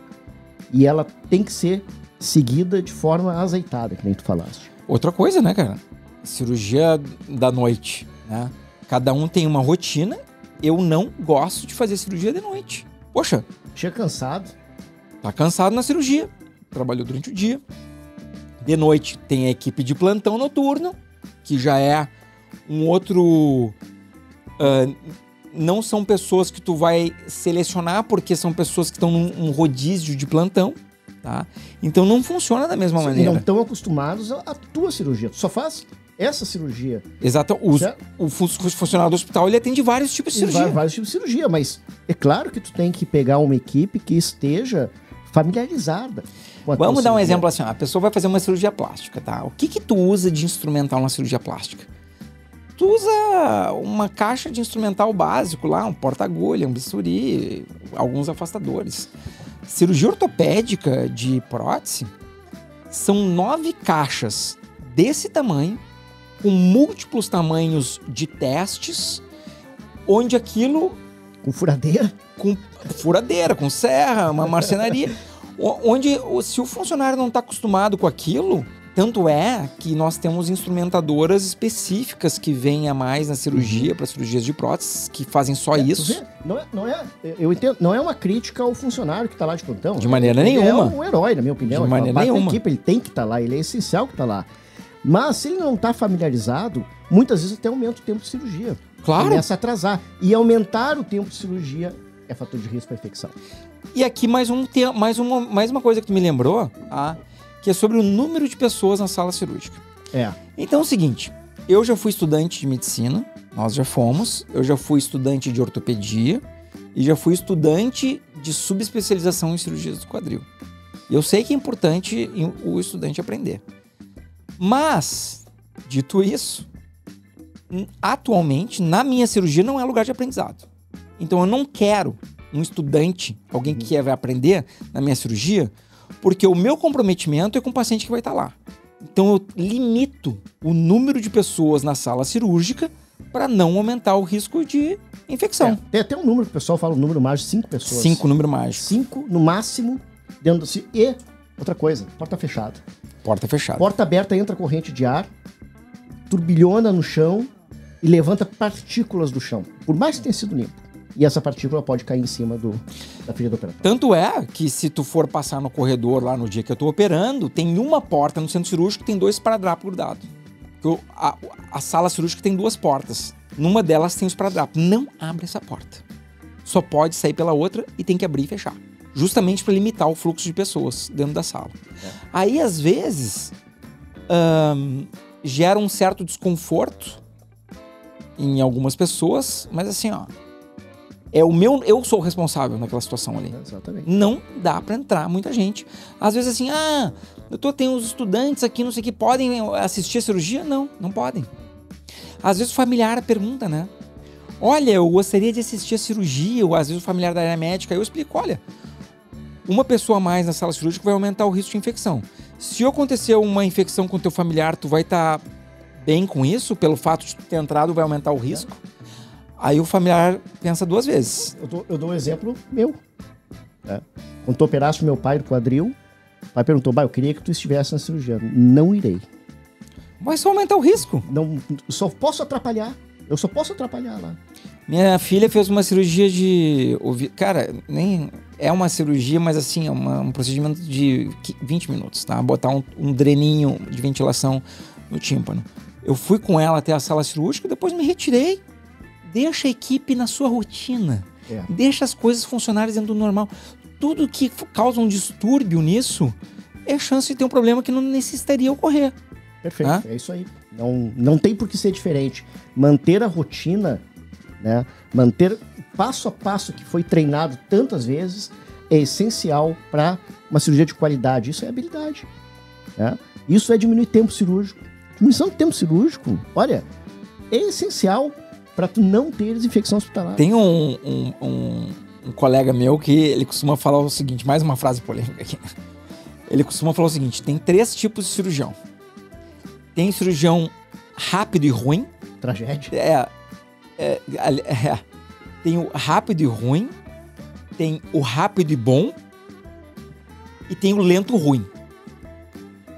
E ela tem que ser seguida de forma azeitada, que nem tu falaste. Outra coisa, né, cara? Cirurgia da noite, né? Cada um tem uma rotina. Eu não gosto de fazer cirurgia de noite. Poxa. Chega cansado. Tá cansado na cirurgia. Trabalhou durante o dia. De noite tem a equipe de plantão noturno, que já é um outro... não são pessoas que tu vai selecionar, porque são pessoas que estão num rodízio de plantão, tá? Então não funciona da mesma maneira. Não estão acostumados à tua cirurgia. Tu só faz essa cirurgia. Exato. O funcionário do hospital, ele atende vários tipos de cirurgia. Vários tipos de cirurgia, mas é claro que tu tem que pegar uma equipe que esteja familiarizada com a tua Vamos dar um cirurgia. exemplo assim, a pessoa vai fazer uma cirurgia plástica, tá? O que tu usa de instrumental na cirurgia plástica? Tu usa uma caixa de instrumental básico lá, um porta-agulha, um bisturi, alguns afastadores. Cirurgia ortopédica de prótese são 9 caixas desse tamanho, com múltiplos tamanhos de testes, onde aquilo... Com furadeira? Com furadeira, com serra, uma marcenaria. Onde, se o funcionário não está acostumado com aquilo... Tanto é que nós temos instrumentadoras específicas que vêm a mais na cirurgia, para cirurgias de próteses, que fazem só isso. Eu entendo, não é uma crítica ao funcionário que está lá de plantão. De maneira nenhuma. Ele é um herói, na minha opinião. De maneira nenhuma. Equipe, ele tem que estar lá, ele é essencial que está lá. Mas se ele não está familiarizado, muitas vezes até aumenta o tempo de cirurgia. Claro. Começa a atrasar. E aumentar o tempo de cirurgia é fator de risco para infecção. E aqui mais uma coisa que tu me lembrou, que é sobre o número de pessoas na sala cirúrgica. Então é o seguinte, eu já fui estudante de medicina, nós já fomos, eu já fui estudante de ortopedia, e já fui estudante de subespecialização em cirurgias do quadril. Eu sei que é importante o estudante aprender. Mas, dito isso, atualmente, na minha cirurgia não é lugar de aprendizado. Então eu não quero um estudante, alguém que vai aprender na minha cirurgia, porque o meu comprometimento é com o paciente que vai estar lá. Então eu limito o número de pessoas na sala cirúrgica para não aumentar o risco de infecção. Tem até um número que o pessoal fala, um número mágico, 5 pessoas. 5, número mágico. 5 no máximo dentro do... E outra coisa, porta fechada. Porta fechada. Porta aberta, entra corrente de ar, turbilhona no chão e levanta partículas do chão, por mais que tenha sido limpo. E essa partícula pode cair em cima da ferida operatória. Tanto é que se tu for passar no corredor lá no dia que eu tô operando, tem uma porta no centro cirúrgico que tem 2 esparadrapos grudados. A sala cirúrgica tem 2 portas. Numa delas tem o esparadrapo. Não abre essa porta. Só pode sair pela outra e tem que abrir e fechar. Justamente para limitar o fluxo de pessoas dentro da sala. Aí, às vezes, gera um certo desconforto em algumas pessoas, mas assim, ó, eu sou o responsável naquela situação ali. Exatamente. Não dá pra entrar muita gente. Às vezes assim, tem uns estudantes aqui, não sei o que, podem assistir a cirurgia? Não, não podem. Às vezes o familiar pergunta, né? Olha, eu gostaria de assistir a cirurgia, ou às vezes o familiar da área médica, eu explico, olha, uma pessoa a mais na sala cirúrgica vai aumentar o risco de infecção. Se acontecer uma infecção com o teu familiar, tu vai estar bem com isso? Pelo fato de tu ter entrado, vai aumentar o risco? Aí o familiar pensa 2 vezes. Eu dou um exemplo meu. Quando tu operaste meu pai do quadril, o pai perguntou, eu queria que tu estivesse na cirurgia. Não irei. Vai só aumentar o risco. Não, só posso atrapalhar. Eu só posso atrapalhar lá. Minha filha fez uma cirurgia de... Cara, nem é uma cirurgia, mas assim, é um procedimento de 20 minutos, tá? Botar um dreninho de ventilação no tímpano. Eu fui com ela até a sala cirúrgica, depois me retirei. Deixa a equipe na sua rotina. Deixa as coisas funcionarem dentro do normal. Tudo que causa um distúrbio nisso é chance de ter um problema que não necessitaria ocorrer. Perfeito, é isso aí. Não tem por que ser diferente. Manter a rotina, né? Manter passo a passo que foi treinado tantas vezes é essencial para uma cirurgia de qualidade. Isso é habilidade. Né? Isso é diminuir tempo cirúrgico. Diminuição de tempo cirúrgico, olha, é essencial para tu não ter infecção hospitalar. Tem um colega meu que ele costuma falar o seguinte, mais uma frase polêmica aqui. Ele costuma falar o seguinte, tem 3 tipos de cirurgião. Tem cirurgião rápido e ruim. Tragédia. Tem o rápido e ruim, tem o rápido e bom e tem o lento ruim.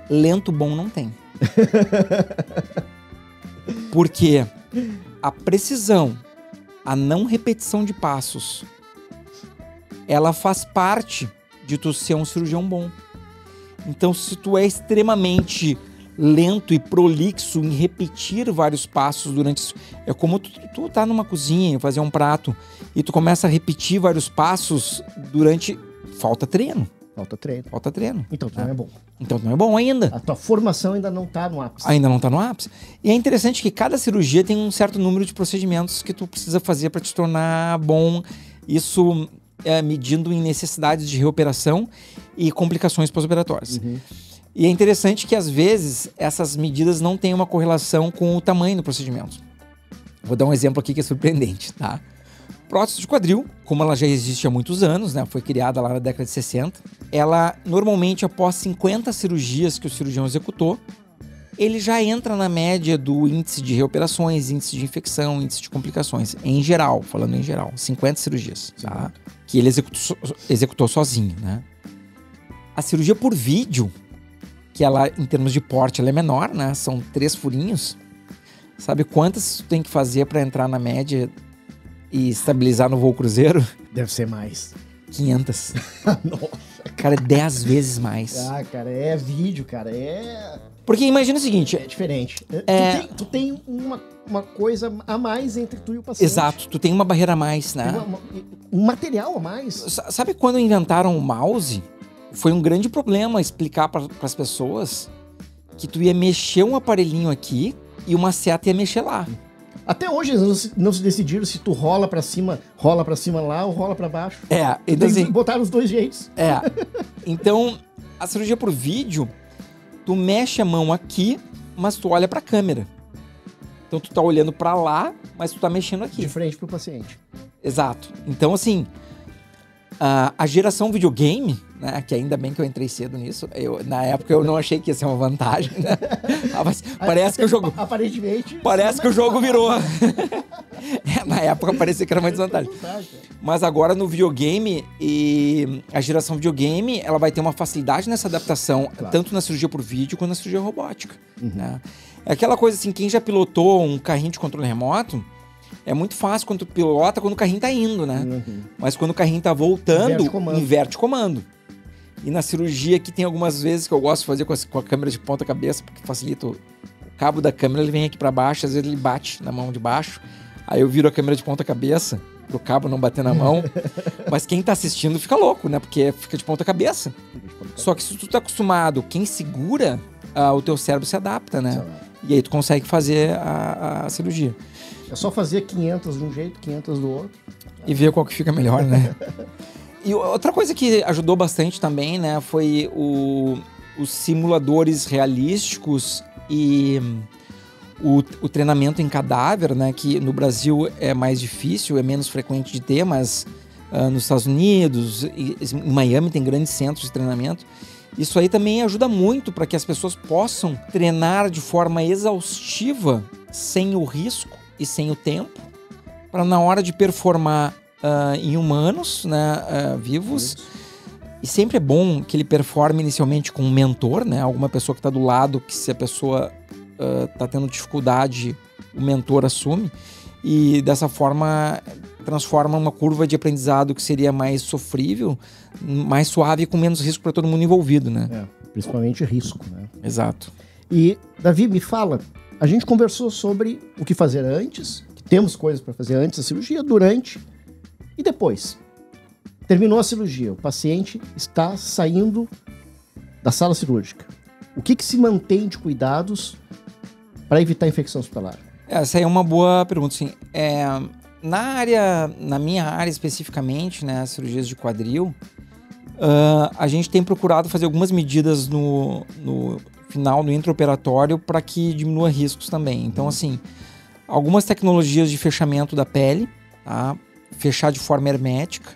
Lento bom não tem. Porque a precisão, a não repetição de passos, ela faz parte de tu ser um cirurgião bom. Então, se tu é extremamente lento e prolixo em repetir vários passos durante... É como tu tá numa cozinha, fazer um prato, e tu começa a repetir vários passos durante... Falta treino. Falta treino. Então tu não é bom. Então tu não é bom ainda. A tua formação ainda não tá no ápice. Ainda não tá no ápice. E é interessante que cada cirurgia tem um certo número de procedimentos que tu precisa fazer para te tornar bom. Isso medindo em necessidades de reoperação e complicações pós-operatórias. E é interessante que às vezes essas medidas não têm uma correlação com o tamanho do procedimento. Vou dar um exemplo aqui que é surpreendente, tá? Prótese de quadril, como ela já existe há muitos anos, né? Foi criada lá na década de 60. Ela, normalmente, após 50 cirurgias que o cirurgião executou, ele já entra na média do índice de reoperações, índice de infecção, índice de complicações. Em geral, falando em geral, 50 cirurgias, tá? Que ele executou sozinho, né? A cirurgia por vídeo, que ela, em termos de porte, ela é menor, né? São 3 furinhos. Sabe quantas tu tem que fazer para entrar na média e estabilizar no voo cruzeiro? Deve ser mais. 500. Nossa. Cara, 10 vezes mais. Cara, é vídeo, cara, Porque imagina o seguinte... É diferente. Tu tem uma coisa a mais entre tu e o paciente. Exato, tu tem uma barreira a mais, né? Um material a mais. Sabe quando inventaram o mouse? Foi um grande problema explicar para as pessoas que tu ia mexer um aparelhinho aqui e uma seta ia mexer lá. Até hoje eles não se decidiram se tu rola pra cima lá ou rola pra baixo. Então assim, botaram os dois jeitos. Então, a cirurgia por vídeo, tu mexe a mão aqui, mas tu olha pra câmera. Então tu tá olhando pra lá, mas tu tá mexendo aqui. De frente pro paciente. Exato. Então, assim, a geração videogame, né, que ainda bem que eu entrei cedo nisso, na época eu não achei que ia ser uma vantagem, né? Mas parece que o jogo... Aparentemente... Parece que o jogo virou. Na época parecia que era uma desvantagem. Mas agora no videogame, e a geração videogame, ela vai ter uma facilidade nessa adaptação, tanto na cirurgia por vídeo quanto na cirurgia robótica. Né? É aquela coisa assim, quem já pilotou um carrinho de controle remoto, é muito fácil quando tu pilota, quando o carrinho tá indo, né? Mas quando o carrinho tá voltando, inverte o comando. E na cirurgia aqui tem algumas vezes que eu gosto de fazer com a câmera de ponta cabeça, porque facilita o cabo da câmera, ele vem aqui pra baixo, às vezes ele bate na mão de baixo, aí eu viro a câmera de ponta cabeça, pro cabo não bater na mão. Mas quem tá assistindo fica louco, né? Porque fica de ponta cabeça. Só que se tu tá acostumado, quem segura, o teu cérebro se adapta, né? E aí tu consegue fazer a cirurgia. É só fazer 500 de um jeito, 500 do outro. E ver qual que fica melhor, né? E outra coisa que ajudou bastante também, né? Foi os simuladores realísticos e o treinamento em cadáver, né? Que no Brasil é mais difícil, é menos frequente de ter, mas nos Estados Unidos, em Miami tem grandes centros de treinamento. Isso aí também ajuda muito para que as pessoas possam treinar de forma exaustiva, sem o risco e sem o tempo, para na hora de performar em humanos, né, vivos. E sempre é bom que ele performe inicialmente com um mentor, né, alguma pessoa que está do lado, que se a pessoa está tendo dificuldade, o mentor assume. E dessa forma transforma uma curva de aprendizado que seria mais sofrível, mais suave e com menos risco para todo mundo envolvido, né? Principalmente risco, né? Exato. E, Davi, me fala, a gente conversou sobre o que fazer antes, que temos coisas para fazer antes da cirurgia, durante e depois. Terminou a cirurgia, o paciente está saindo da sala cirúrgica. O que se mantém de cuidados para evitar infecção hospitalar? Essa aí é uma boa pergunta, sim. Na minha área especificamente, né, as cirurgias de quadril, a gente tem procurado fazer algumas medidas no final, no intraoperatório, para que diminua riscos também. Então, assim, algumas tecnologias de fechamento da pele, tá? Fechar de forma hermética.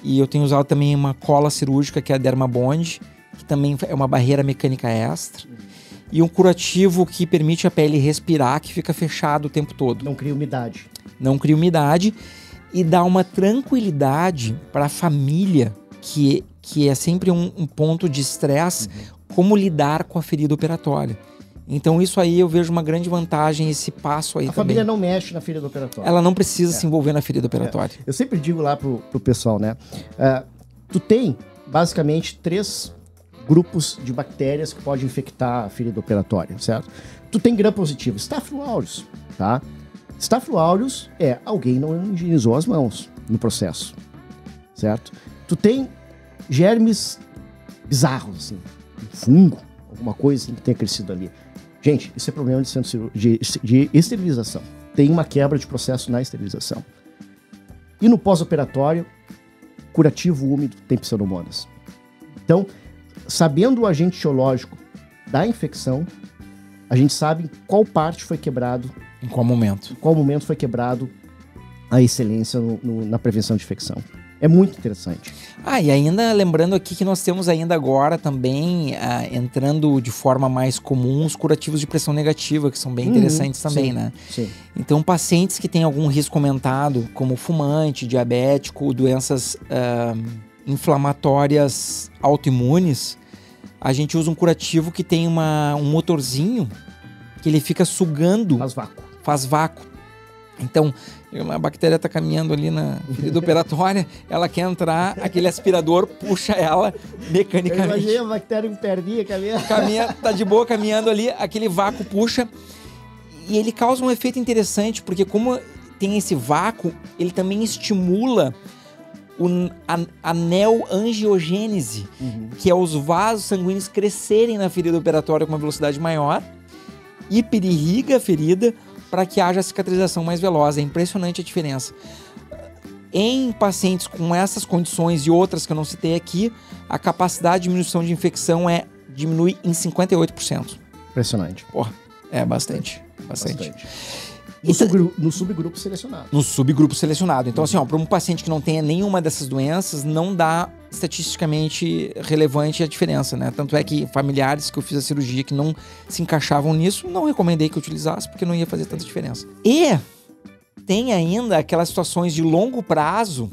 E eu tenho usado também uma cola cirúrgica, que é a Dermabond, que também é uma barreira mecânica extra. E um curativo que permite a pele respirar, que fica fechado o tempo todo. Não cria umidade. Não cria umidade e dá uma tranquilidade para a família, que é sempre um ponto de estresse, como lidar com a ferida operatória. Então isso aí eu vejo uma grande vantagem, esse passo aí também. A família não mexe na ferida operatória. Ela não precisa se envolver na ferida operatória. Eu sempre digo lá pro pessoal, né? Tu tem basicamente 3 grupos de bactérias que podem infectar a ferida operatória, certo? Tu tem gram positivo, Staphylococcus aureus, tá? Staphylococcus aureus é alguém não higienizou as mãos no processo, certo? Tu tem germes bizarros, assim, um fungo, alguma coisa assim que tenha crescido ali. Gente, isso é problema de centro de esterilização. Tem uma quebra de processo na esterilização. E no pós-operatório, curativo úmido tem pseudomonas. Então, sabendo o agente etiológico da infecção, a gente sabe em qual parte foi quebrado. Em qual momento. Em qual momento foi quebrado a excelência na prevenção de infecção. É muito interessante. E ainda lembrando aqui que nós temos ainda agora também, entrando de forma mais comum, os curativos de pressão negativa, que são bem interessantes também, sim, né? Sim. Então, pacientes que têm algum risco aumentado, como fumante, diabético, doenças inflamatórias autoimunes, a gente usa um curativo que tem um motorzinho que ele fica sugando. Faz vácuo. Então, uma bactéria está caminhando ali na ferida operatória, ela quer entrar, aquele aspirador puxa ela mecanicamente. Eu imaginei a bactéria em perninha caminhando. Tá de boa caminhando ali, aquele vácuo puxa. E ele causa um efeito interessante, porque como tem esse vácuo, ele também estimula a neoangiogênese, que é os vasos sanguíneos crescerem na ferida operatória com uma velocidade maior, hiperirriga a ferida, para que haja cicatrização mais veloz. É impressionante a diferença. Em pacientes com essas condições e outras que eu não citei aqui, a capacidade de diminuição de infecção diminui em 58%. Impressionante. Porra, é bastante. No subgrupo selecionado. No subgrupo selecionado. Então, assim, para um paciente que não tenha nenhuma dessas doenças, não dá estatisticamente relevante a diferença, né? Tanto é que familiares que eu fiz a cirurgia que não se encaixavam nisso, não recomendei que eu utilizasse, porque não ia fazer tanta diferença. E tem ainda aquelas situações de longo prazo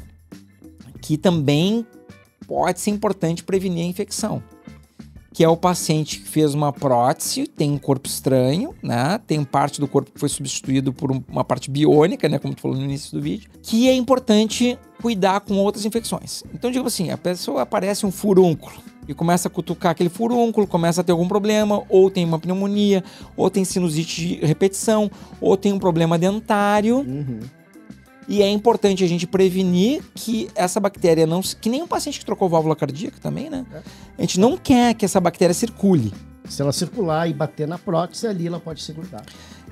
que também pode ser importante prevenir a infecção. Que é o paciente que fez uma prótese, tem um corpo estranho, né? Tem parte do corpo que foi substituído por uma parte biônica, né? Como tu falou no início do vídeo. Que é importante cuidar com outras infecções. Então, digo assim, a pessoa aparece um furúnculo e começa a cutucar aquele furúnculo, começa a ter algum problema, ou tem uma pneumonia, ou tem sinusite de repetição, ou tem um problema dentário. E é importante a gente prevenir que essa bactéria não... Que nem um paciente que trocou válvula cardíaca também, né? A gente não quer que essa bactéria circule. Se ela circular e bater na prótese, ali ela pode se grudar.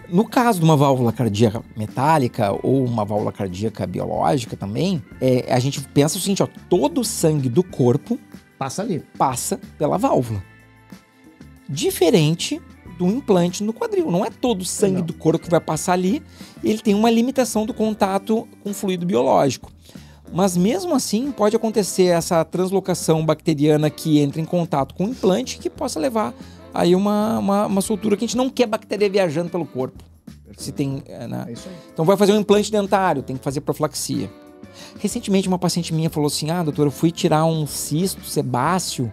No caso de uma válvula cardíaca metálica ou uma válvula cardíaca biológica também, a gente pensa o seguinte, ó, todo o sangue do corpo passa ali. Passa pela válvula. Diferente do implante no quadril. Não é todo o sangue do corpo que vai passar ali. Ele tem uma limitação do contato com fluido biológico. Mas mesmo assim, pode acontecer essa translocação bacteriana que entra em contato com o implante que possa levar aí uma soltura que a gente não quer bactéria viajando pelo corpo. Se tem, né? É isso aí. Então vai fazer um implante dentário, tem que fazer profilaxia. Recentemente uma paciente minha falou assim, doutor, eu fui tirar um cisto sebáceo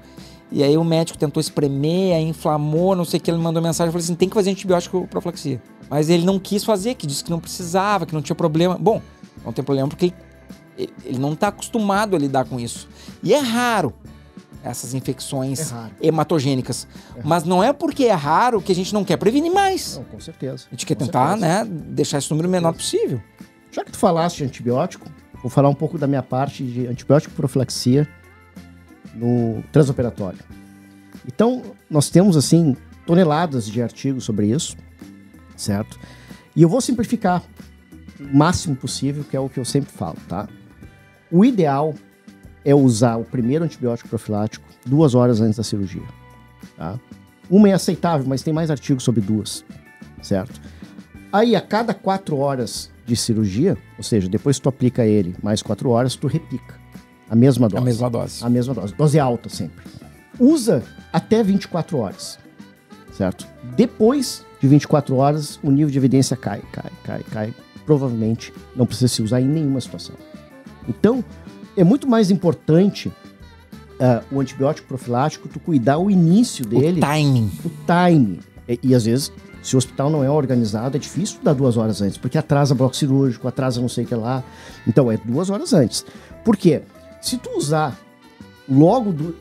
e aí o médico tentou espremer, aí inflamou, não sei o que, ele mandou mensagem, eu falei assim, tem que fazer antibiótico profilaxia. Mas ele não quis fazer, que disse que não precisava, que não tinha problema. Bom, não tem problema porque ele não está acostumado a lidar com isso. E é raro essas infecções hematogênicas. Mas não é porque é raro que a gente não quer prevenir mais. Não, com certeza. A gente quer tentar, né, deixar esse número menor possível. Já que tu falaste de antibiótico, vou falar um pouco da minha parte de antibiótico profilaxia no transoperatório. Então, nós temos, assim, toneladas de artigos sobre isso, certo? E eu vou simplificar o máximo possível, que é o que eu sempre falo, tá? O ideal é usar o primeiro antibiótico profilático 2 horas antes da cirurgia, tá? Uma é aceitável, mas tem mais artigos sobre 2, certo? Aí, a cada 4 horas de cirurgia, ou seja, depois que tu aplica ele mais 4 horas, tu repica a mesma dose. A mesma dose. Dose alta sempre. Usa até 24 horas, certo? Depois de 24 horas, o nível de evidência cai. Provavelmente não precisa se usar em nenhuma situação. Então, é muito mais importante o antibiótico profilático, tu cuidar o início dele. O timing. E às vezes, se o hospital não é organizado, é difícil dar 2 horas antes, porque atrasa bloco cirúrgico, atrasa não sei o que lá. Então, é 2 horas antes. Por quê? Se tu usar logo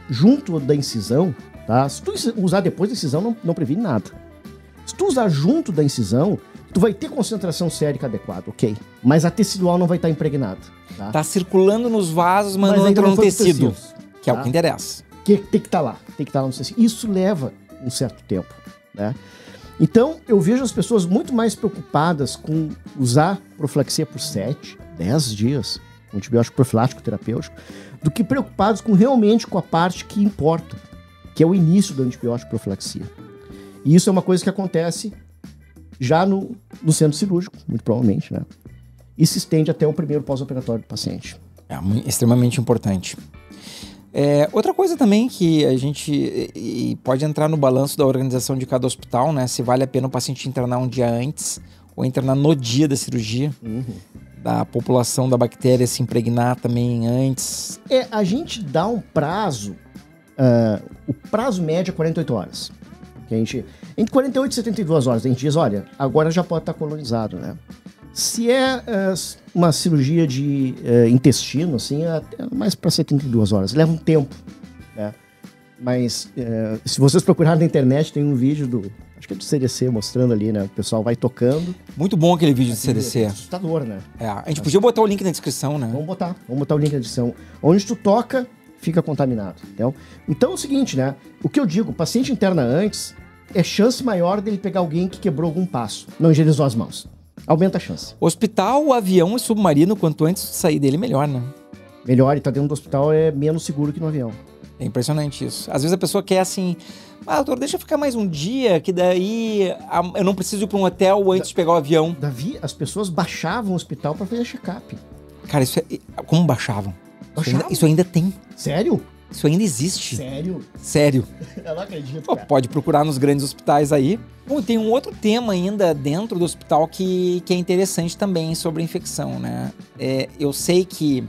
junto da incisão, tá? Se tu usar depois da incisão, não previne nada. Se tu usar junto da incisão, tu vai ter concentração sérica adequada, ok? Mas a tecidual não vai estar impregnada. Tá circulando nos vasos, mas não entra no tecido. Que é o que interessa. Que tem que estar lá. Tem que estar lá no tecido. Isso leva um certo tempo, né? Então, eu vejo as pessoas muito mais preocupadas com usar profilaxia por 7, 10 dias, um antibiótico profilático terapêutico, do que preocupados realmente com a parte que importa, que é o início do antibiótico profilaxia. E isso é uma coisa que acontece já no centro cirúrgico, muito provavelmente, né? E se estende até o primeiro pós-operatório do paciente. É extremamente importante. Outra coisa também que a gente pode entrar no balanço da organização de cada hospital, né? Se vale a pena o paciente internar um dia antes ou internar no dia da cirurgia. Da população da bactéria se impregnar também antes. A gente dá um prazo, o prazo médio é 48 horas. Que entre 48 e 72 horas, a gente diz, olha, agora já pode estar colonizado, né? Se é uma cirurgia de intestino, assim, é mais para 72 horas. Leva um tempo, né? Mas se vocês procurarem na internet, tem um vídeo acho que é do CDC, mostrando ali, né? O pessoal vai tocando. Muito bom aquele vídeo do CDC. É assustador, né? A gente podia botar o link na descrição, né? Vamos botar o link na descrição. Onde tu toca, fica contaminado, entendeu? Então é o seguinte, né? O que eu digo, o paciente interna antes, é chance maior dele pegar alguém que quebrou algum passo, não higienizou as mãos. Aumenta a chance. Hospital, avião e submarino, quanto antes de sair dele, melhor, né? Melhor, e tá dentro do hospital é menos seguro que no avião. É impressionante isso. Às vezes a pessoa quer assim, doutor, deixa eu ficar mais um dia, que daí eu não preciso ir pra um hotel antes de pegar o avião. Davi, as pessoas baixavam o hospital pra fazer check-up. Cara, isso é... Como baixavam? Baixavam? Isso ainda tem. Sério? Isso ainda existe. Sério? Sério. Eu não acredito, Pô, cara. pode procurar nos grandes hospitais aí. Bom, tem um outro tema ainda dentro do hospital que é interessante também sobre infecção, né? Eu sei que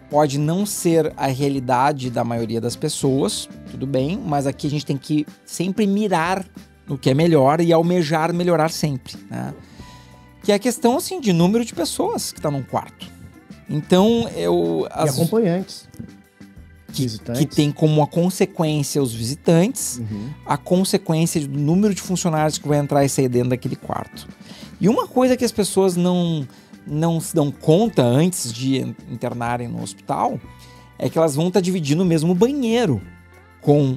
pode não ser a realidade da maioria das pessoas, tudo bem, mas aqui a gente tem que sempre mirar no que é melhor e almejar melhorar sempre, né? Que é a questão, assim, de número de pessoas que tá num quarto. Então, E acompanhantes. que tem como a consequência os visitantes, a consequência do número de funcionários que vai entrar e sair dentro daquele quarto. E uma coisa que as pessoas não se dão conta antes de internarem no hospital é que elas vão estar dividindo o mesmo banheiro com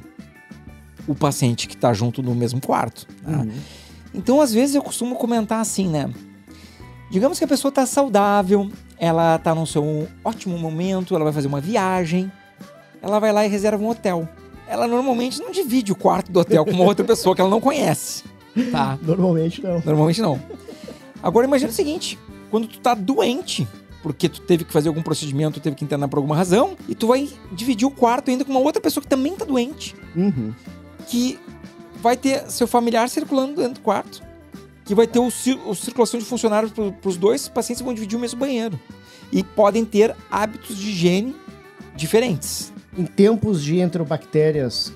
o paciente que está junto no mesmo quarto. Né? Então, às vezes, eu costumo comentar assim, né? Digamos que a pessoa está saudável, ela está no seu ótimo momento, ela vai fazer uma viagem, ela vai lá e reserva um hotel. Ela normalmente não divide o quarto do hotel com uma outra pessoa que ela não conhece. Tá? Normalmente não. Normalmente não. Agora imagina o seguinte, quando tu tá doente, porque tu teve que fazer algum procedimento, tu teve que internar por alguma razão, e tu vai dividir o quarto ainda com uma outra pessoa que também tá doente. Que vai ter seu familiar circulando dentro do quarto, que vai ter a circulação de funcionários pros dois pacientes que vão dividir o mesmo banheiro. E podem ter hábitos de higiene diferentes. Em tempos de enterobactérias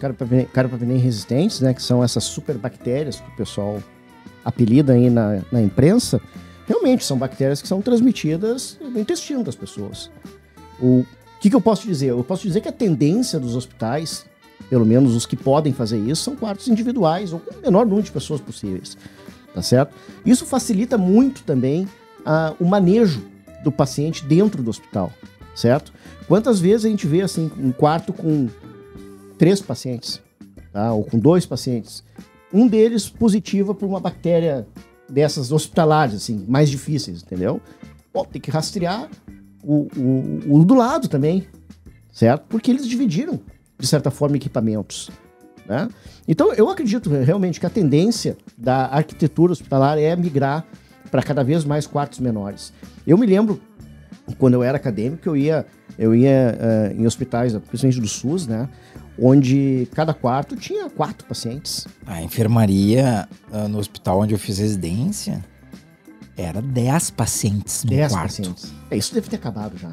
carbapenem resistentes, né, que são essas superbactérias que o pessoal apelida aí na imprensa, realmente são bactérias que são transmitidas no intestino das pessoas. O que eu posso dizer? Eu posso dizer que a tendência dos hospitais, pelo menos os que podem fazer isso, são quartos individuais ou com o menor número de pessoas possíveis, tá certo? Isso facilita muito também o manejo do paciente dentro do hospital, certo? Quantas vezes a gente vê assim um quarto com 3 pacientes, tá? Ou com 2 pacientes, um deles positiva por uma bactéria dessas hospitalares, assim, mais difíceis, entendeu? Bom, tem que rastrear o do lado também, certo? Porque eles dividiram, de certa forma, equipamentos, né? Então, eu acredito realmente que a tendência da arquitetura hospitalar é migrar para cada vez mais quartos menores. Eu me lembro, quando eu era acadêmico, eu ia em hospitais, principalmente do SUS, né? Onde cada quarto tinha 4 pacientes. A enfermaria no hospital onde eu fiz residência era 10 pacientes no 10 quarto. pacientes. Isso deve ter acabado já.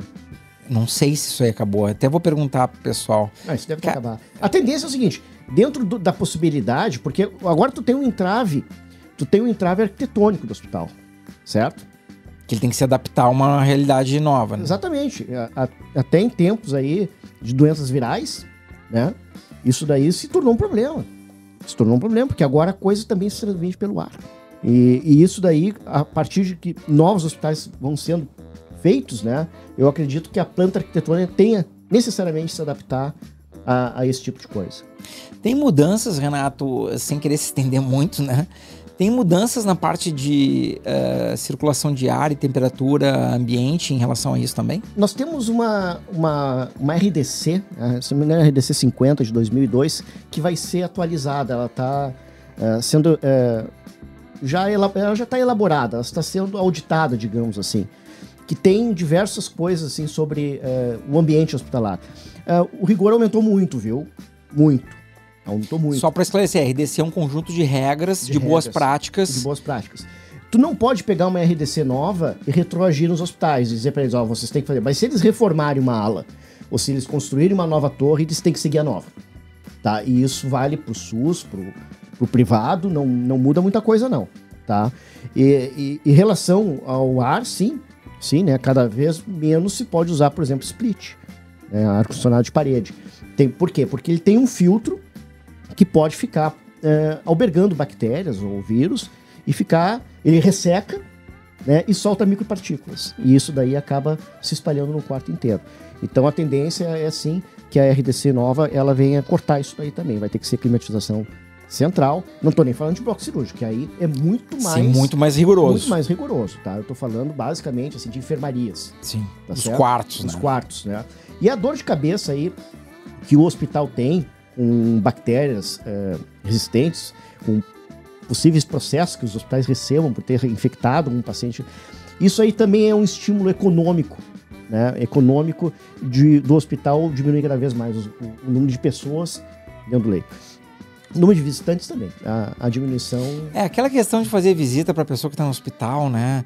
Não sei se isso aí acabou. Até vou perguntar pro pessoal. Não, isso deve ter acabado. A tendência é o seguinte, dentro da possibilidade, porque agora tu tem um entrave arquitetônico do hospital, certo? Que ele tem que se adaptar a uma realidade nova, né? Exatamente. Até em tempos aí de doenças virais, né? Isso daí se tornou um problema. Se tornou um problema, porque agora a coisa também se transmite pelo ar. E isso daí, a partir de que novos hospitais vão sendo feitos, né? Eu acredito que a planta arquitetônica tenha necessariamente se adaptar a esse tipo de coisa. Tem mudanças, Renato, sem querer se estender muito, né? Tem mudanças na parte de circulação de ar e temperatura ambiente em relação a isso também? Nós temos uma RDC, se não me engano, a RDC 50 de 2002, que vai ser atualizada. Ela está sendo... ela já está elaborada, ela está sendo auditada, digamos assim. Que tem diversas coisas assim, sobre o ambiente hospitalar. O rigor aumentou muito, viu? Muito. Aumentou muito. Só para esclarecer, a RDC é um conjunto de regras, de boas práticas. De boas práticas. Tu não pode pegar uma RDC nova e retroagir nos hospitais e dizer para eles, vocês têm que fazer. Mas se eles reformarem uma ala, ou se eles construírem uma nova torre, eles têm que seguir a nova. Tá? E isso vale pro SUS, pro privado, não muda muita coisa não. Tá? E em relação ao ar, sim, né? Cada vez menos se pode usar, por exemplo, split, né? Ar-condicionado de parede. Por quê? Porque ele tem um filtro que pode ficar albergando bactérias ou vírus e ele resseca, né, e solta micropartículas. E isso daí acaba se espalhando no quarto inteiro. Então a tendência é sim que a RDC nova ela venha cortar isso daí também. Vai ter que ser climatização central. Não estou nem falando de bloco cirúrgico, que aí é muito mais... Sim, muito mais rigoroso. Muito mais rigoroso, tá? Eu estou falando basicamente assim, de enfermarias. Sim, tá os certo? quartos, Os né? quartos, né? E a dor de cabeça aí que o hospital tem com bactérias resistentes, com possíveis processos que os hospitais recebam por ter infectado um paciente, isso aí também é um estímulo econômico, né? Econômico do hospital diminuir cada vez mais o número de pessoas dentro do leito. O número de visitantes também, a diminuição... É, aquela questão de fazer visita para a pessoa que está no hospital, né?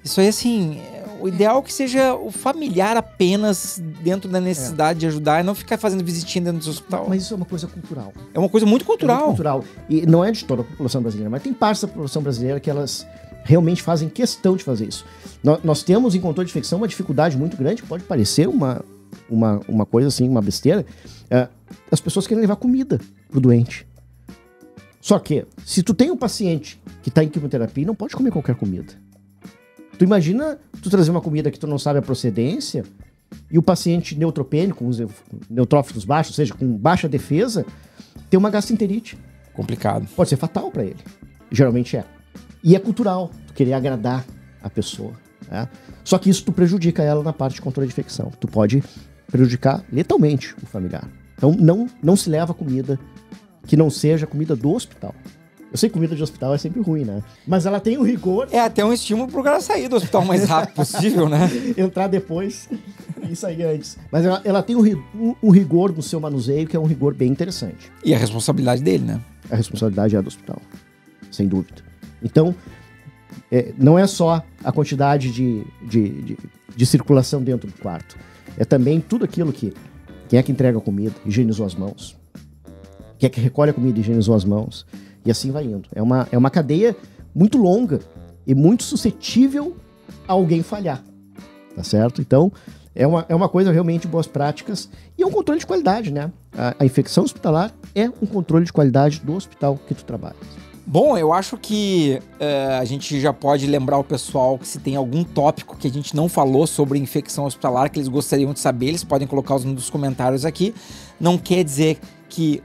Isso aí, assim, o ideal é que seja o familiar apenas dentro da necessidade de ajudar e não ficar fazendo visitinha dentro do hospital. Mas isso é uma coisa cultural. É uma coisa muito cultural. É muito cultural. E não é de toda a população brasileira, mas tem partes da população brasileira que elas realmente fazem questão de fazer isso. Nós temos em controle de infecção uma dificuldade muito grande, pode parecer uma coisa assim, uma besteira. As pessoas querem levar comida pro doente. Só que, se tu tem um paciente que está em quimioterapia, não pode comer qualquer comida. Tu imagina tu trazer uma comida que tu não sabe a procedência e o paciente neutropênico, com os neutrófilos baixos, ou seja, com baixa defesa, ter uma gastroenterite. Complicado. Pode ser fatal para ele. Geralmente é. E é cultural, tu querer agradar a pessoa. Né? Só que isso tu prejudica ela na parte de controle de infecção. Tu pode prejudicar letalmente o familiar. Então não se leva comida que não seja comida do hospital. Eu sei que comida de hospital é sempre ruim, né? Mas ela tem o rigor... É até um estímulo pro cara sair do hospital o mais rápido possível, né? Entrar depois e sair antes. Mas ela tem um rigor no seu manuseio que é um rigor bem interessante. E a responsabilidade dele, né? A responsabilidade é do hospital, sem dúvida. Então, não é só a quantidade de circulação dentro do quarto. É também tudo aquilo que... Quem é que entrega a comida? Higienizou as mãos. Quem é que recolhe a comida? Higienizou as mãos. E assim vai indo. É uma cadeia muito longa e muito suscetível a alguém falhar. Tá certo? Então, é uma coisa realmente de boas práticas e é um controle de qualidade, né? A infecção hospitalar é um controle de qualidade do hospital que tu trabalha. Bom, eu acho que a gente já pode lembrar o pessoal que se tem algum tópico que a gente não falou sobre infecção hospitalar, que eles gostariam de saber, eles podem colocar nos comentários aqui. Não quer dizer que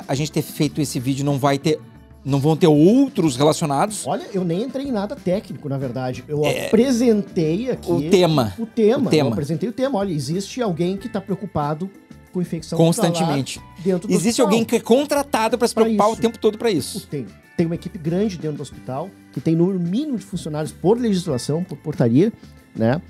a gente ter feito esse vídeo não vão ter outros relacionados. Olha, eu nem entrei em nada técnico, na verdade. Eu apresentei aqui... O tema. Eu apresentei o tema. Olha, existe alguém que está preocupado com infecção constantemente. Dentro do existe hospital. Alguém que é contratado para se preocupar o tempo todo para isso. Tem uma equipe grande dentro do hospital, que tem número mínimo de funcionários por legislação, por portaria, né?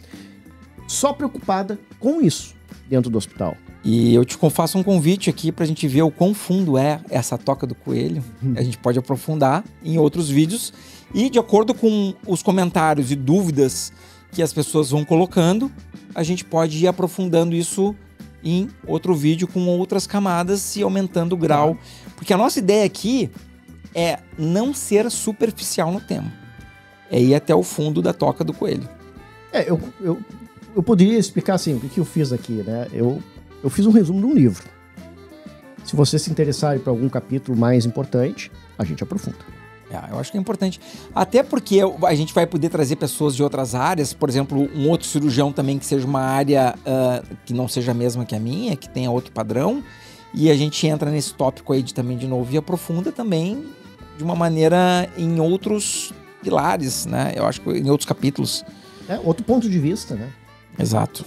Só preocupada com isso dentro do hospital. E eu te faço um convite aqui pra gente ver o quão fundo é essa toca do coelho. A gente pode aprofundar em outros vídeos. E de acordo com os comentários e dúvidas que as pessoas vão colocando, a gente pode ir aprofundando isso em outro vídeo com outras camadas e aumentando o grau. Porque a nossa ideia aqui é não ser superficial no tema. É ir até o fundo da toca do coelho. Eu poderia explicar assim, o que eu fiz aqui, né? Eu fiz um resumo de um livro. Se você se interessar por algum capítulo mais importante, a gente aprofunda. Eu acho que é importante. Até porque a gente vai poder trazer pessoas de outras áreas, por exemplo, um outro cirurgião também que seja uma área que não seja a mesma que a minha, que tenha outro padrão, e a gente entra nesse tópico aí também de novo e aprofunda também de uma maneira em outros pilares, né? Eu acho que em outros capítulos. Outro ponto de vista, né? Exato.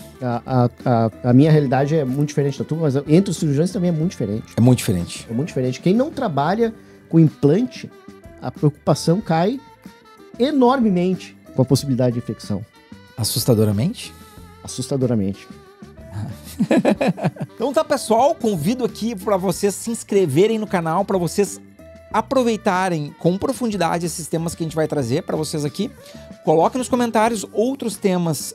A minha realidade é muito diferente da tua, mas entre os cirurgiões também é muito diferente. É muito diferente. É muito diferente. Quem não trabalha com implante, a preocupação cai enormemente com a possibilidade de infecção. Assustadoramente? Assustadoramente. Então tá, pessoal, convido aqui para vocês se inscreverem no canal, para vocês aproveitarem com profundidade esses temas que a gente vai trazer para vocês aqui. Coloque nos comentários outros temas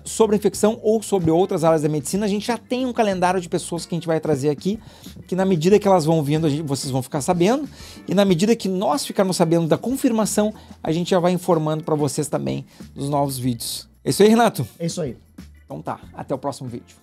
sobre infecção ou sobre outras áreas da medicina. A gente já tem um calendário de pessoas que a gente vai trazer aqui, que na medida que elas vão vindo, vocês vão ficar sabendo, e na medida que nós ficarmos sabendo da confirmação, a gente já vai informando para vocês também dos novos vídeos. É isso aí, Renato? É isso aí. Então tá, até o próximo vídeo.